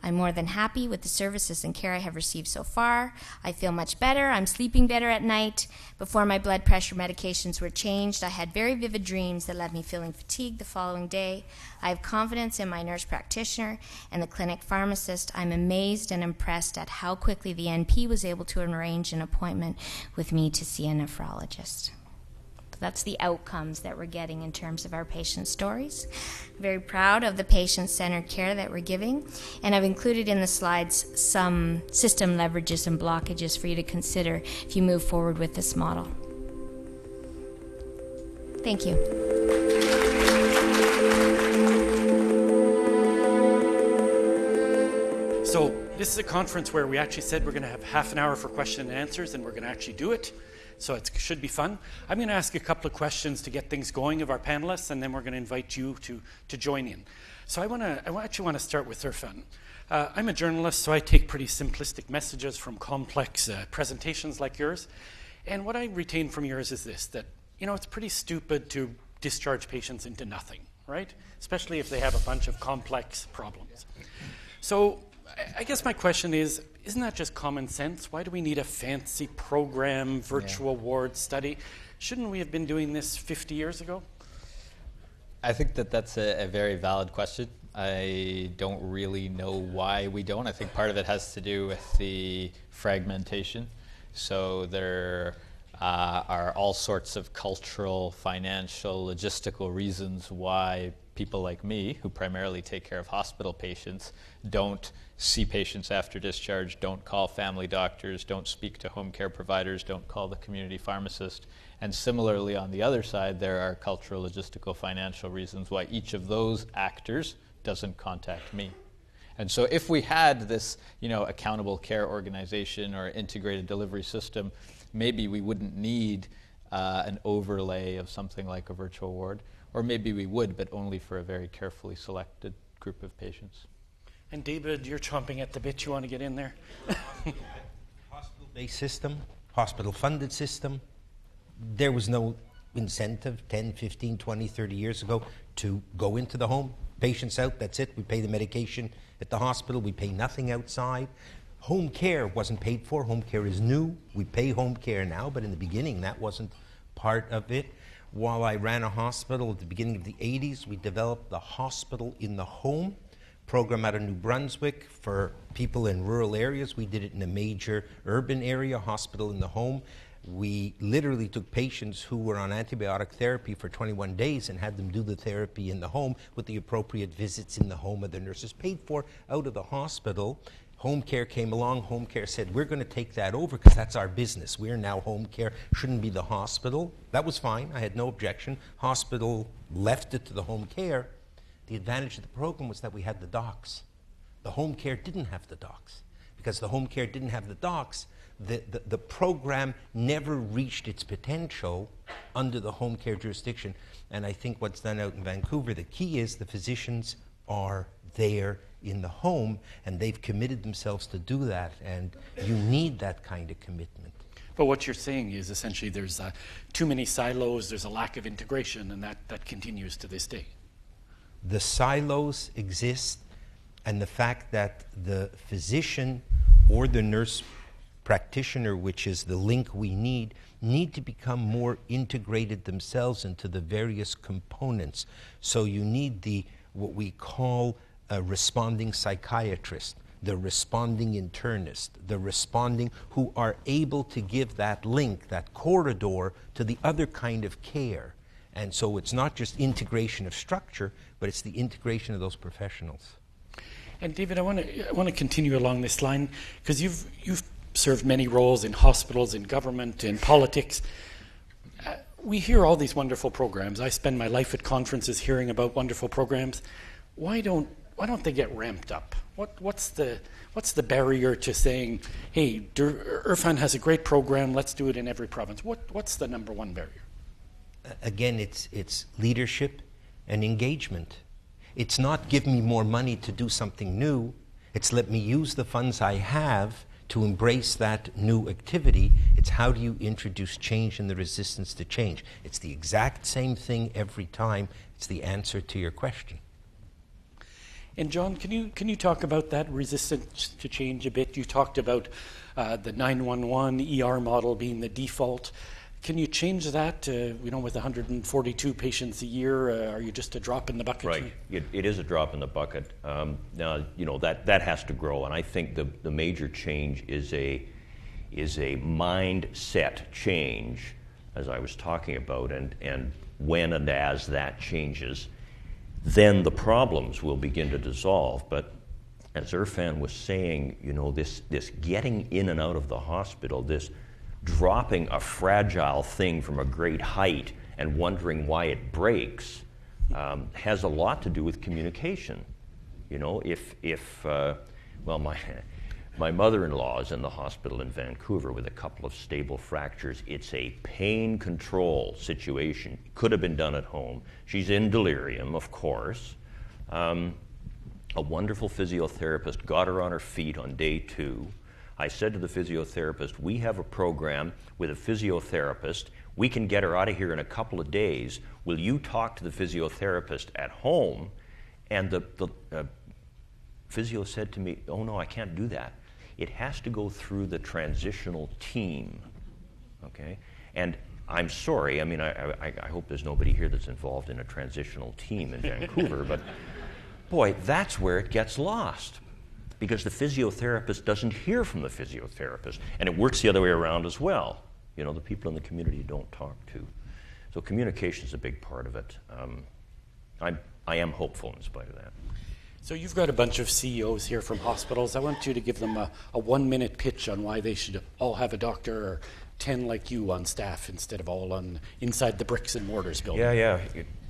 I'm more than happy with the services and care I have received so far. I feel much better. I'm sleeping better at night. Before my blood pressure medications were changed, I had very vivid dreams that left me feeling fatigued the following day. I have confidence in my nurse practitioner and the clinic pharmacist. I'm amazed and impressed at how quickly the NP was able to arrange an appointment with me to see a nephrologist. That's the outcomes that we're getting in terms of our patient stories. Very proud of the patient-centered care that we're giving, and I've included in the slides some system leverages and blockages for you to consider if you move forward with this model. Thank you. So this is a conference where we actually said we're going to have half an hour for question and answers, and we're going to actually do it. So it should be fun. I'm going to ask a couple of questions to get things going of our panelists, and then we're going to invite you to join in. So I actually want to start with Irfan. I'm a journalist, so I take pretty simplistic messages from complex presentations like yours. And what I retain from yours is this, that, you know, it's pretty stupid to discharge patients into nothing, right? Especially if they have a bunch of complex problems. So I guess my question is, isn't that just common sense? Why do we need a fancy program, virtual ward study? Shouldn't we have been doing this 50 years ago? I think that's a very valid question. I don't really know why we don't. I think part of it has to do with the fragmentation. So there are all sorts of cultural, financial, logistical reasons why people like me, who primarily take care of hospital patients, don't see patients after discharge, don't call family doctors, don't speak to home care providers, don't call the community pharmacist. And similarly, on the other side, there are cultural, logistical, financial reasons why each of those actors doesn't contact me. And so if we had this, accountable care organization or integrated delivery system, maybe we wouldn't need an overlay of something like a virtual ward. Or maybe we would, but only for a very carefully selected group of patients. And David, you're chomping at the bit. You want to get in there? Hospital-based system, hospital-funded system. There was no incentive 10, 15, 20, 30 years ago to go into the home. Patients out, that's it. We pay the medication at the hospital. We pay nothing outside. Home care wasn't paid for. Home care is new. We pay home care now, but in the beginning, that wasn't part of it. While I ran a hospital at the beginning of the 80s, we developed the Hospital in the Home program out of New Brunswick for people in rural areas. We did it in a major urban area, Hospital in the Home. We literally took patients who were on antibiotic therapy for 21 days and had them do the therapy in the home with the appropriate visits in the home of the nurses paid for out of the hospital. Home care came along. Home care said, we're going to take that over because that's our business. We're now home care. Shouldn't be the hospital. That was fine. I had no objection. Hospital left it to the home care. The advantage of the program was that we had the docs. The home care didn't have the docs. Because the home care didn't have the docs, the program never reached its potential under the home care jurisdiction. And I think what's done out in Vancouver, the key is the physicians are there in the home, and they've committed themselves to do that, and you need that kind of commitment. But what you're saying is essentially there's too many silos, there's a lack of integration, and that continues to this day. The silos exist, and the fact that the physician or the nurse practitioner, which is the link we need to become more integrated themselves into the various components. So you need what we call a responding psychiatrist, the responding internist, the responding who are able to give that link, that corridor to the other kind of care. And so it's not just integration of structure, but it's the integration of those professionals. And David, I want to continue along this line, because you've served many roles in hospitals, in government, in politics. We hear all these wonderful programs. I spend my life at conferences hearing about wonderful programs. Why don't they get ramped up? What's the barrier to saying, hey, Irfan has a great program, let's do it in every province? What's the number one barrier? Again, it's leadership and engagement. It's not give me more money to do something new. It's let me use the funds I have to embrace that new activity. It's how do you introduce change and the resistance to change. It's the exact same thing every time. It's the answer to your question. And John, can you talk about that resistance to change a bit? You talked about the 911 ER model being the default. Can you change that? With 142 patients a year, are you just a drop in the bucket? Right. It is a drop in the bucket. Now, that has to grow, and I think the major change is a mindset change, as I was talking about, and when and as that changes, then the problems will begin to dissolve. But as Irfan was saying, this getting in and out of the hospital, this dropping a fragile thing from a great height and wondering why it breaks has a lot to do with communication. My mother-in-law is in the hospital in Vancouver with a couple of stable fractures. It's a pain control situation. Could have been done at home. She's in delirium, of course. A wonderful physiotherapist got her on her feet on day 2. I said to the physiotherapist, we have a program with a physiotherapist. We can get her out of here in a couple of days. Will you talk to the physiotherapist at home? And the physio said to me, oh no, I can't do that. It has to go through the transitional team, okay? And I'm sorry, I hope there's nobody here that's involved in a transitional team in Vancouver, but boy, that's where it gets lost. Because the physiotherapist doesn't hear from the physiotherapist. And it works the other way around as well. The people in the community you don't talk to. So communication is a big part of it. I am hopeful in spite of that. So you've got a bunch of CEOs here from hospitals. I want you to give them a 1-minute pitch on why they should all have a doctor or 10 like you on staff instead of all inside the bricks and mortars building. Yeah.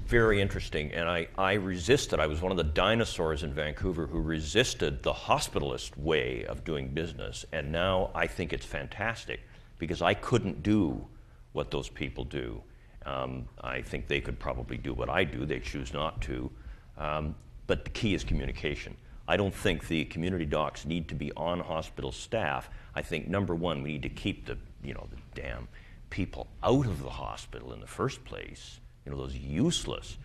Very interesting, and I resisted. I was one of the dinosaurs in Vancouver who resisted the hospitalist way of doing business, and now I think it's fantastic because I couldn't do what those people do. I think they could probably do what I do. They choose not to, but the key is communication. I don't think the community docs need to be on hospital staff. I think, number one, we need to keep the damn people out of the hospital in the first place. Those useless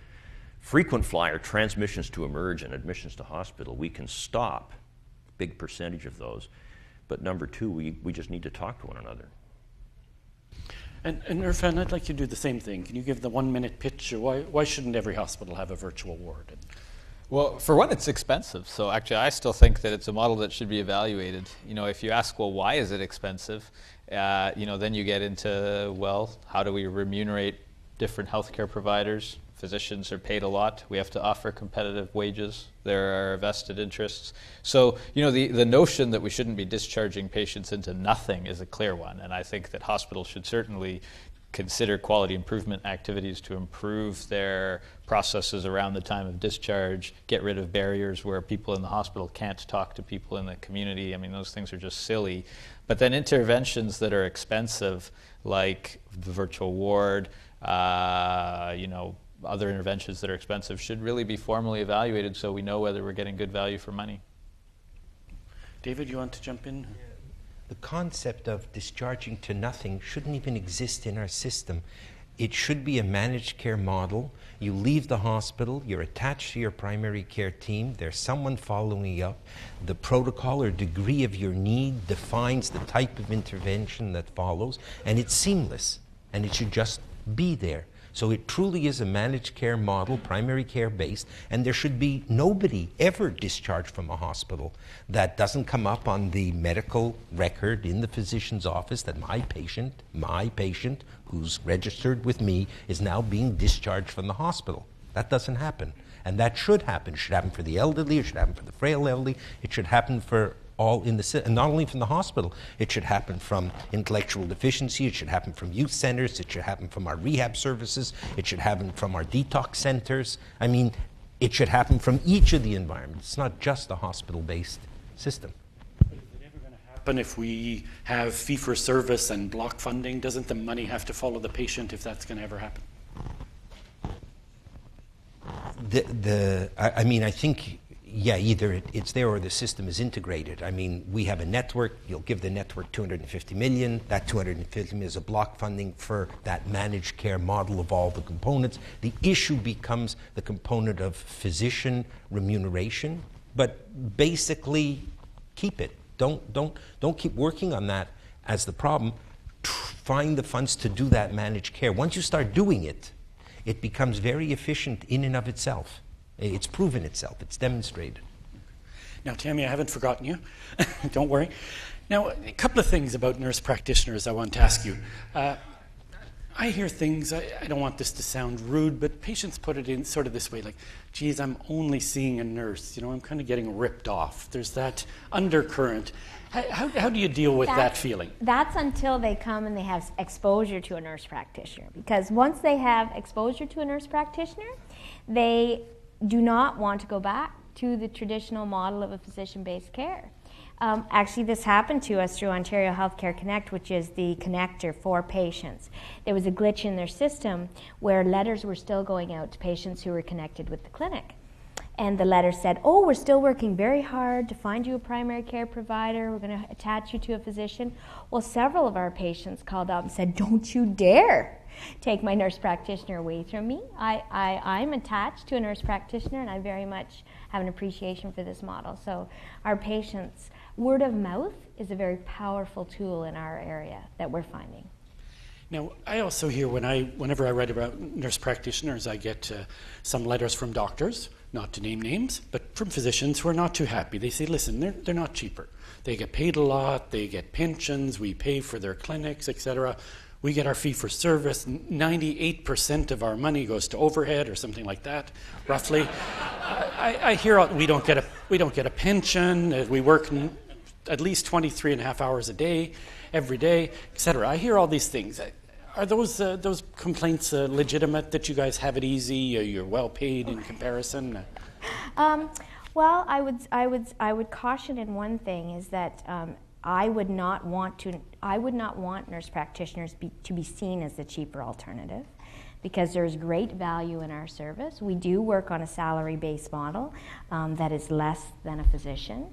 frequent flyer transmissions to emerge and admissions to hospital, we can stop a big percentage of those. But number two, we just need to talk to one another. And Irfan, I'd like you to do the same thing. Can you give the 1-minute pitch? Why shouldn't every hospital have a virtual ward? Well, for one, it's expensive. So actually, I still think that it's a model that should be evaluated. If you ask, well, why is it expensive? Then you get into, how do we remunerate different healthcare providers? Physicians are paid a lot. We have to offer competitive wages. There are vested interests. So, the notion that we shouldn't be discharging patients into nothing is a clear one. And I think that hospitals should certainly consider quality improvement activities to improve their processes around the time of discharge, get rid of barriers where people in the hospital can't talk to people in the community. I mean, those things are just silly. But then interventions that are expensive, like the virtual ward, other interventions that are expensive, should really be formally evaluated so we know whether we're getting good value for money. David, you want to jump in? The concept of discharging to nothing shouldn't even exist in our system. It should be a managed care model. You leave the hospital, you're attached to your primary care team, there's someone following you up. The protocol or degree of your need defines the type of intervention that follows, and it's seamless, and it should just be there. So it truly is a managed care model, primary care based, and there should be nobody ever discharged from a hospital that doesn't come up on the medical record in the physician's office that my patient who's registered with me is now being discharged from the hospital. That doesn't happen. And that should happen. It should happen for the elderly, it should happen for the frail elderly, it should happen for all in the, and not only from the hospital, it should happen from intellectual deficiency, it should happen from youth centers, it should happen from our rehab services, it should happen from our detox centers. I mean, it should happen from each of the environments. It's not just a hospital-based system. But is it ever going to happen if we have fee-for-service and block funding? Doesn't the money have to follow the patient if that's going to ever happen? I think either it's there or the system is integrated. I mean, we have a network. You'll give the network $250 million. That $250 million is a block funding for that managed care model of all the components. The issue becomes the component of physician remuneration, but basically keep it. Don't keep working on that as the problem. Find the funds to do that managed care. Once you start doing it, it becomes very efficient in and of itself. It's proven itself. It's demonstrated. Now, Tammy, I haven't forgotten you. Don't worry. Now, a couple of things about nurse practitioners I want to ask you. I hear things, I don't want this to sound rude, but patients put it in sort of this way, like, geez, I'm only seeing a nurse. I'm kind of getting ripped off. There's that undercurrent. How do you deal with that feeling? That's until they come and they have exposure to a nurse practitioner. Because once they have exposure to a nurse practitioner, they do not want to go back to the traditional model of a physician-based care. Actually, this happened to us through Ontario Healthcare Connect, which is the connector for patients. There was a glitch in their system where letters were still going out to patients who were connected with the clinic. And the letter said, we're still working very hard to find you a primary care provider. We're going to attach you to a physician. Well, several of our patients called up and said, don't you dare take my nurse practitioner away from me. I'm attached to a nurse practitioner, and I very much have an appreciation for this model. So our patients, word of mouth is a very powerful tool in our area that we're finding. Now, I also hear whenever I write about nurse practitioners, I get some letters from doctors, not to name names, but from physicians who are not too happy. They say, listen, they're not cheaper. They get paid a lot, they get pensions, we pay for their clinics, etc. We get our fee for service. 98% of our money goes to overhead or something like that, roughly. I hear we don't get a pension. We work at least 23 and a half hours a day, every day, etc. I hear all these things. Are those complaints legitimate? That you guys have it easy? You're well paid in comparison? Well, I would caution in one thing is that I would not want nurse practitioners to be seen as the cheaper alternative, because there's great value in our service. We do work on a salary-based model that is less than a physician.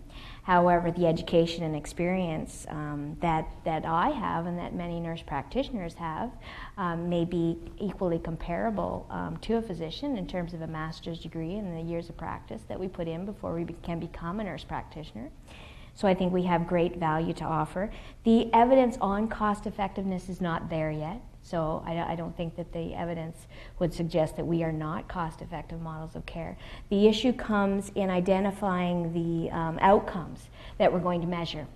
However, the education and experience that I have and that many nurse practitioners have may be equally comparable to a physician in terms of a master's degree and the years of practice that we put in before we can become a nurse practitioner. So I think we have great value to offer. The evidence on cost effectiveness is not there yet. So I don't think that the evidence would suggest that we are not cost-effective models of care. The issue comes in identifying the outcomes that we're going to measure.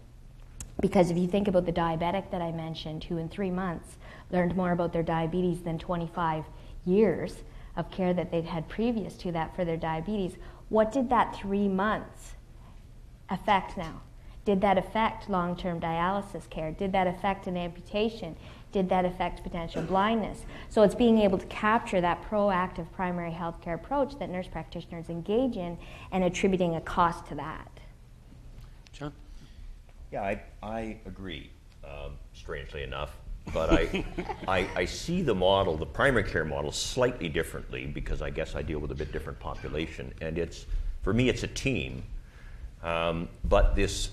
Because if you think about the diabetic that I mentioned, who in 3 months learned more about their diabetes than 25 years of care that they'd had previous to that for their diabetes, what did that 3 months affect now? Did that affect long-term dialysis care? Did that affect an amputation? Did that affect potential blindness? So it's being able to capture that proactive primary health care approach that nurse practitioners engage in and attributing a cost to that. John? Yeah, I agree, strangely enough. But I see the model, the primary care model, slightly differently because I guess I deal with a bit different population. And for me, it's a team. But this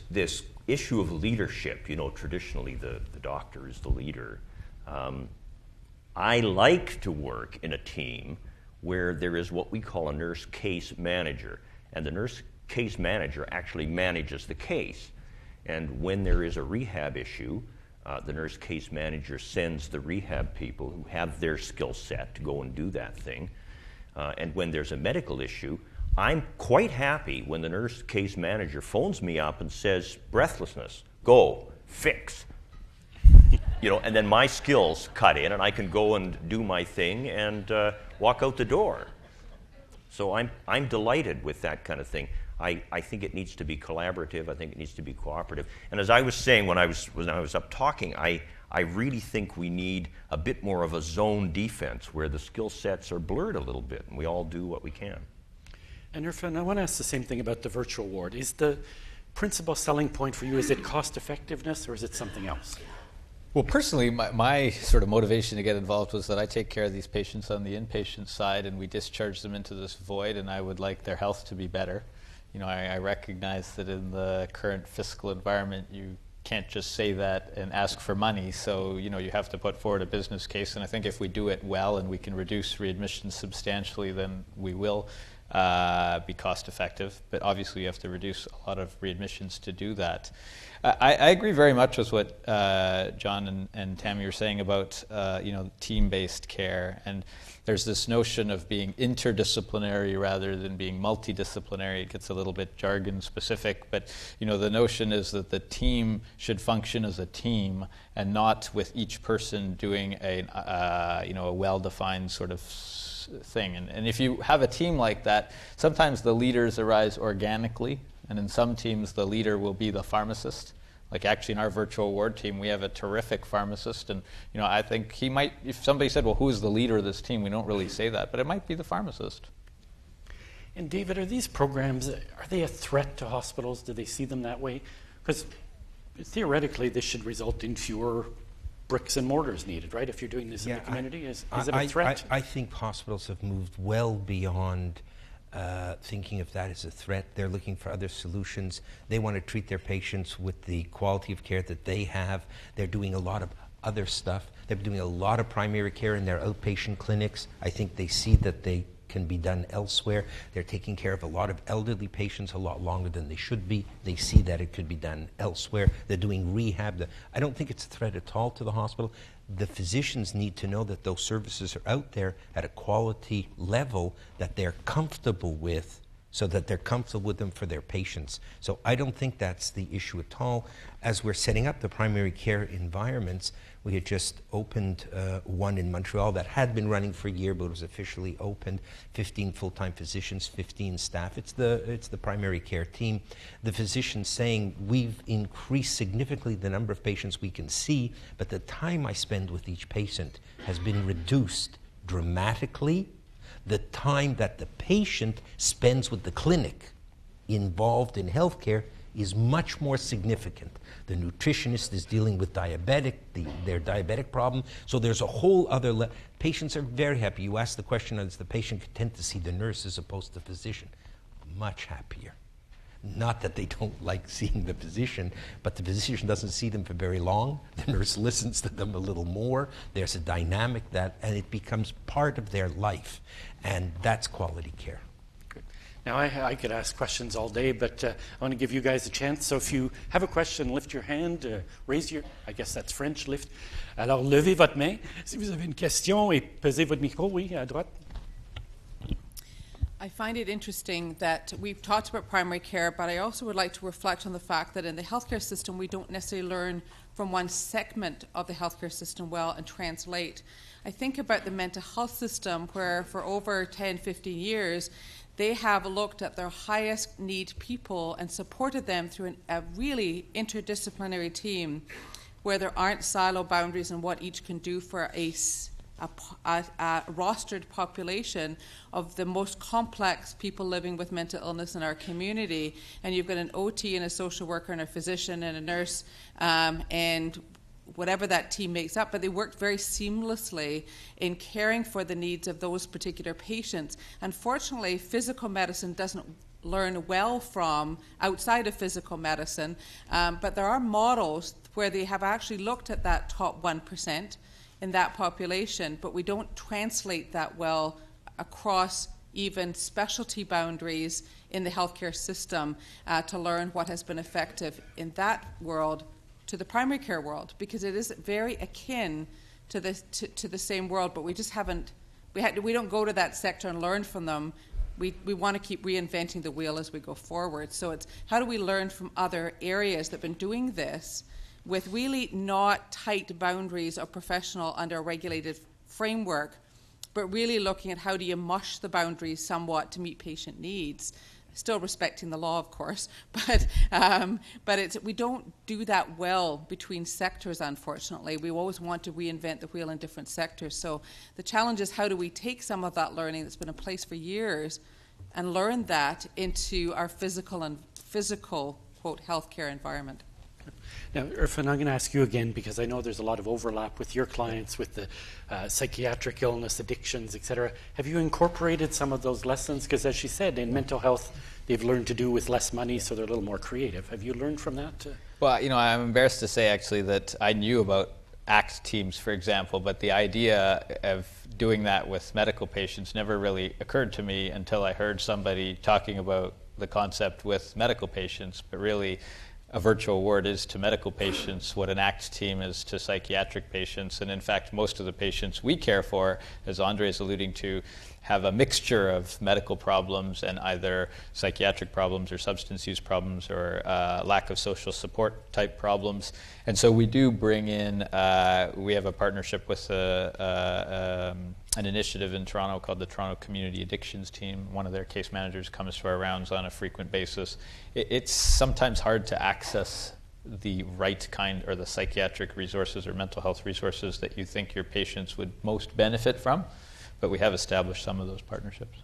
issue of leadership, traditionally the doctor is the leader. I like to work in a team where there is what we call a nurse case manager. And the nurse case manager actually manages the case. And when there is a rehab issue, the nurse case manager sends the rehab people who have their skill set to go and do that thing. And when there's a medical issue, I'm quite happy when the nurse case manager phones me up and says, breathlessness, go, fix. And then my skills cut in and I can go and do my thing and walk out the door. So I'm delighted with that kind of thing. I think it needs to be collaborative. I think it needs to be cooperative. And as I was saying when I was up talking, I really think we need a bit more of a zone defense where the skill sets are blurred a little bit and we all do what we can. And Irfan, I want to ask the same thing about the virtual ward. Is the principal selling point for you, is it cost effectiveness or is it something else? Well, personally, my sort of motivation to get involved was that I take care of these patients on the inpatient side and we discharge them into this void, and I would like their health to be better. I recognize that in the current fiscal environment, you can't just say that and ask for money. So, you have to put forward a business case. And I think if we do it well and we can reduce readmissions substantially, then we will be cost effective. But obviously, you have to reduce a lot of readmissions to do that. I agree very much with what John and Tammy were saying about team-based care, and there's this notion of being interdisciplinary rather than being multidisciplinary. It gets a little bit jargon specific, but the notion is that the team should function as a team and not with each person doing a well-defined sort of thing. And if you have a team like that, sometimes the leaders arise organically, and in some teams the leader will be the pharmacist. Like actually in our virtual ward team, we have a terrific pharmacist, and I think he might, if somebody said, well, who's the leader of this team, we don't really say that, but it might be the pharmacist. And David, are these programs, are they a threat to hospitals? Do they see them that way? Because theoretically this should result in fewer bricks and mortars needed, right? If you're doing this in the community, is it a threat? I think hospitals have moved well beyond thinking of that as a threat. They're looking for other solutions. They want to treat their patients with the quality of care that they have. They're doing a lot of other stuff. They're doing a lot of primary care in their outpatient clinics. I think they see that they can be done elsewhere. They're taking care of a lot of elderly patients a lot longer than they should be. They see that it could be done elsewhere. They're doing rehab. I don't think it's a threat at all to the hospital. The physicians need to know that those services are out there at a quality level that they're comfortable with, so that they're comfortable with them for their patients. So I don't think that's the issue at all. As we're setting up the primary care environments, we had just opened one in Montreal that had been running for a year, but was officially opened. 15 full-time physicians, 15 staff. It's the primary care team. The physicians saying, we've increased significantly the number of patients we can see, but the time I spend with each patient has been reduced dramatically. The time that the patient spends with the clinic involved in healthcare is much more significant. The nutritionist is dealing with their diabetic problem. So there's a whole other patients are very happy. You ask the question, is the patient content to see the nurse as opposed to the physician? Much happier. Not that they don't like seeing the physician, but the physician doesn't see them for very long. The nurse listens to them a little more. There's a dynamic and it becomes part of their life. And that's quality care. Good. Now, I could ask questions all day, but I want to give you guys a chance. So if you have a question, lift your hand, raise your, I guess that's French, lift. Alors, levez votre main. Si vous avez une question, et pesez votre micro, oui, à droite. I find it interesting that we've talked about primary care, but I also would like to reflect on the fact that in the healthcare system, we don't necessarily learn from one segment of the healthcare system well and translate. I think about the mental health system where for over 10, 15 years, they have looked at their highest need people and supported them through a really interdisciplinary team. where there aren't silo boundaries in what each can do for a rostered population of the most complex people living with mental illness in our community, and you've got an OT and a social worker and a physician and a nurse and whatever that team makes up, but they work very seamlessly in caring for the needs of those particular patients. Unfortunately, physical medicine doesn't learn well from outside of physical medicine, but there are models where they have actually looked at that top 1% in that population, but we don't translate that well across even specialty boundaries in the healthcare system to learn what has been effective in that world to the primary care world, because it is very akin to the same world, but we just haven't, we don't go to that sector and learn from them. We want to keep reinventing the wheel as we go forward. So it's how do we learn from other areas that have been doing this with really not tight boundaries of professional under a regulated framework, but really looking at how do you mush the boundaries somewhat to meet patient needs, still respecting the law, of course, but we don't do that well between sectors, unfortunately. We always want to reinvent the wheel in different sectors. So the challenge is how do we take some of that learning that's been in place for years and learn that into our physical, quote, healthcare environment. Now, Irfan, I'm going to ask you again, because I know there's a lot of overlap with your clients with the psychiatric illness, addictions, etc. Have you incorporated some of those lessons? Because as she said, in mental health, they've learned to do with less money, so they're a little more creative. Have you learned from that? Well, you know, I'm embarrassed to say, actually, that I knew about ACT teams, for example, but the idea of doing that with medical patients never really occurred to me until I heard somebody talking about the concept with medical patients, but really a virtual ward is to medical patients what an ACT team is to psychiatric patients. And in fact, most of the patients we care for, as Andre is alluding to, have a mixture of medical problems and either psychiatric problems or substance use problems or lack of social support type problems. And so we do bring in, we have a partnership with an initiative in Toronto called the Toronto Community Addictions Team. One of their case managers comes to our rounds on a frequent basis. It's sometimes hard to access the right kind or the psychiatric resources or mental health resources that you think your patients would most benefit from, but we have established some of those partnerships.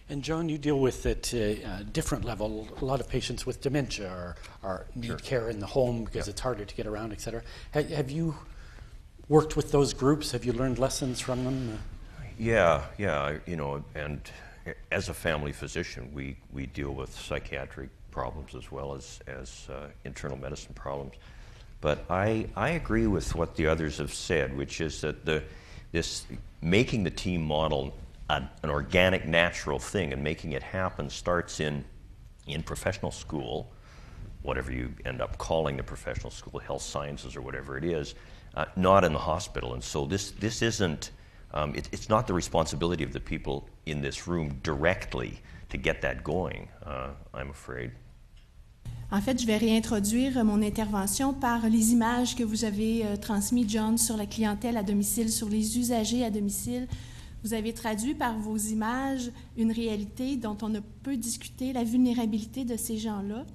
And John, you deal with it at a different level. A lot of patients with dementia or need care in the home because it's harder to get around, et cetera. Have you worked with those groups? Have you learned lessons from them? Yeah, you know, and as a family physician, we deal with psychiatric problems as well as internal medicine problems. But I agree with what the others have said, which is that this making the team model an organic, natural thing and making it happen starts in professional school, whatever you end up calling the professional school, health sciences or whatever it is, not in the hospital. And so this isn't, it's not the responsibility of the people in this room directly to get that going, I'm afraid. En fait, je vais réintroduire mon intervention par les images que vous avez transmises, John, sur la clientèle à domicile, sur les usagers à domicile. Vous avez traduit par vos images une réalité dont on ne peut discuter, la vulnérabilité de ces gens-là.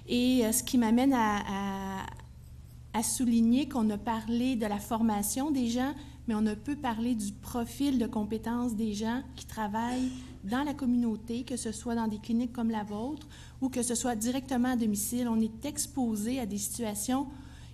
Et ce qui m'amène à souligner qu'on a parlé de la formation des gens, mais on ne peut parler du profil de compétences des gens qui travaillent dans la communauté, que ce soit dans des cliniques comme la vôtre ou que ce soit directement à domicile. On est exposé à des situations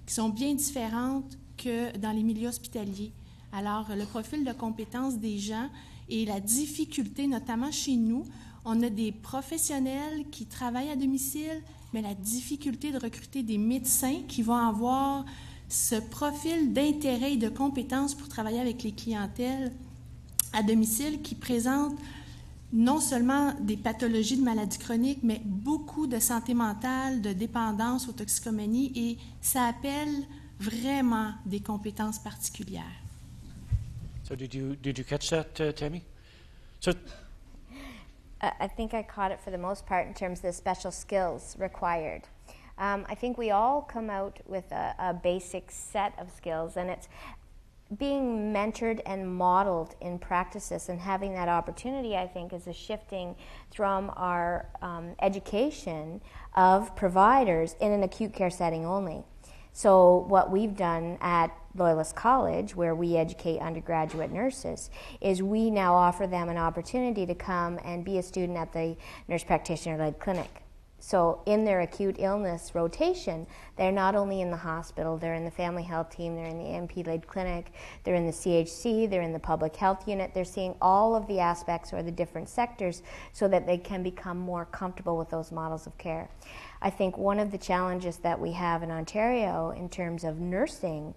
qui sont bien différentes que dans les milieux hospitaliers. Alors, le profil de compétences des gens et la difficulté, notamment chez nous, on a des professionnels qui travaillent à domicile, mais la difficulté de recruter des médecins qui vont avoir ce profil d'intérêt et de compétences pour travailler avec les clientèles à domicile qui présentent non seulement des pathologies de maladies chroniques, mais beaucoup de santé mentale, de dépendance aux toxicomanies, et ça appelle vraiment des compétences particulières. So did you catch that, Tammy? So I think I caught it for the most part in terms of the special skills required. I think we all come out with a basic set of skills, and it's being mentored and modeled in practices, and having that opportunity, I think, is a shifting from our education of providers in an acute care setting only. So what we've done at Loyalist College, where we educate undergraduate nurses, is we now offer them an opportunity to come and be a student at the nurse practitioner-led clinic. So in their acute illness rotation, they're not only in the hospital, they're in the family health team, they're in the NP-led clinic, they're in the CHC, they're in the public health unit. They're seeing all of the aspects or the different sectors so that they can become more comfortable with those models of care. I think one of the challenges that we have in Ontario in terms of nursing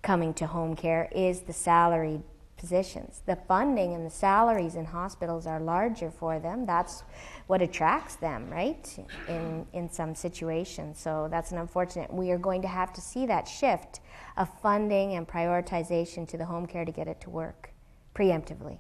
coming to home care is the salaried positions. The funding and the salaries in hospitals are larger for them. That's what attracts them, right, in some situations. So that's an unfortunate. We are going to have to see that shift of funding and prioritization to the home care to get it to work preemptively.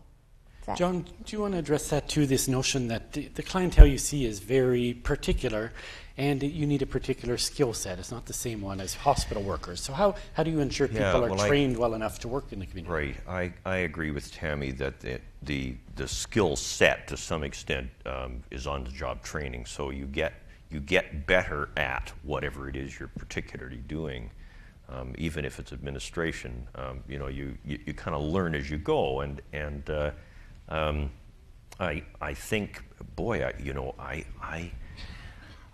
John, do you want to address that too, this notion that the clientele you see is very particular and you need a particular skill set. It's not the same one as hospital workers. So how do you ensure people are trained well enough to work in the community? Right. I agree with Tammy that the skill set to some extent is on-the-job training. So you get better at whatever it is you're particularly doing. Even if it's administration, you kind of learn as you go, and I think, boy,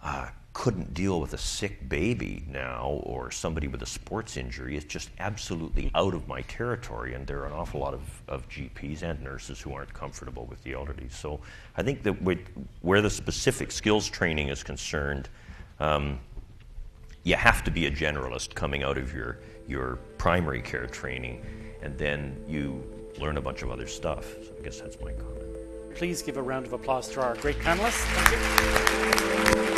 I couldn't deal with a sick baby now or somebody with a sports injury. It's just absolutely out of my territory, and there are an awful lot of GPs and nurses who aren't comfortable with the elderly. So I think that where the specific skills training is concerned, you have to be a generalist coming out of your primary care training, and then you learn a bunch of other stuff. So I guess that's my comment. Please give a round of applause to our great panelists. Thank you.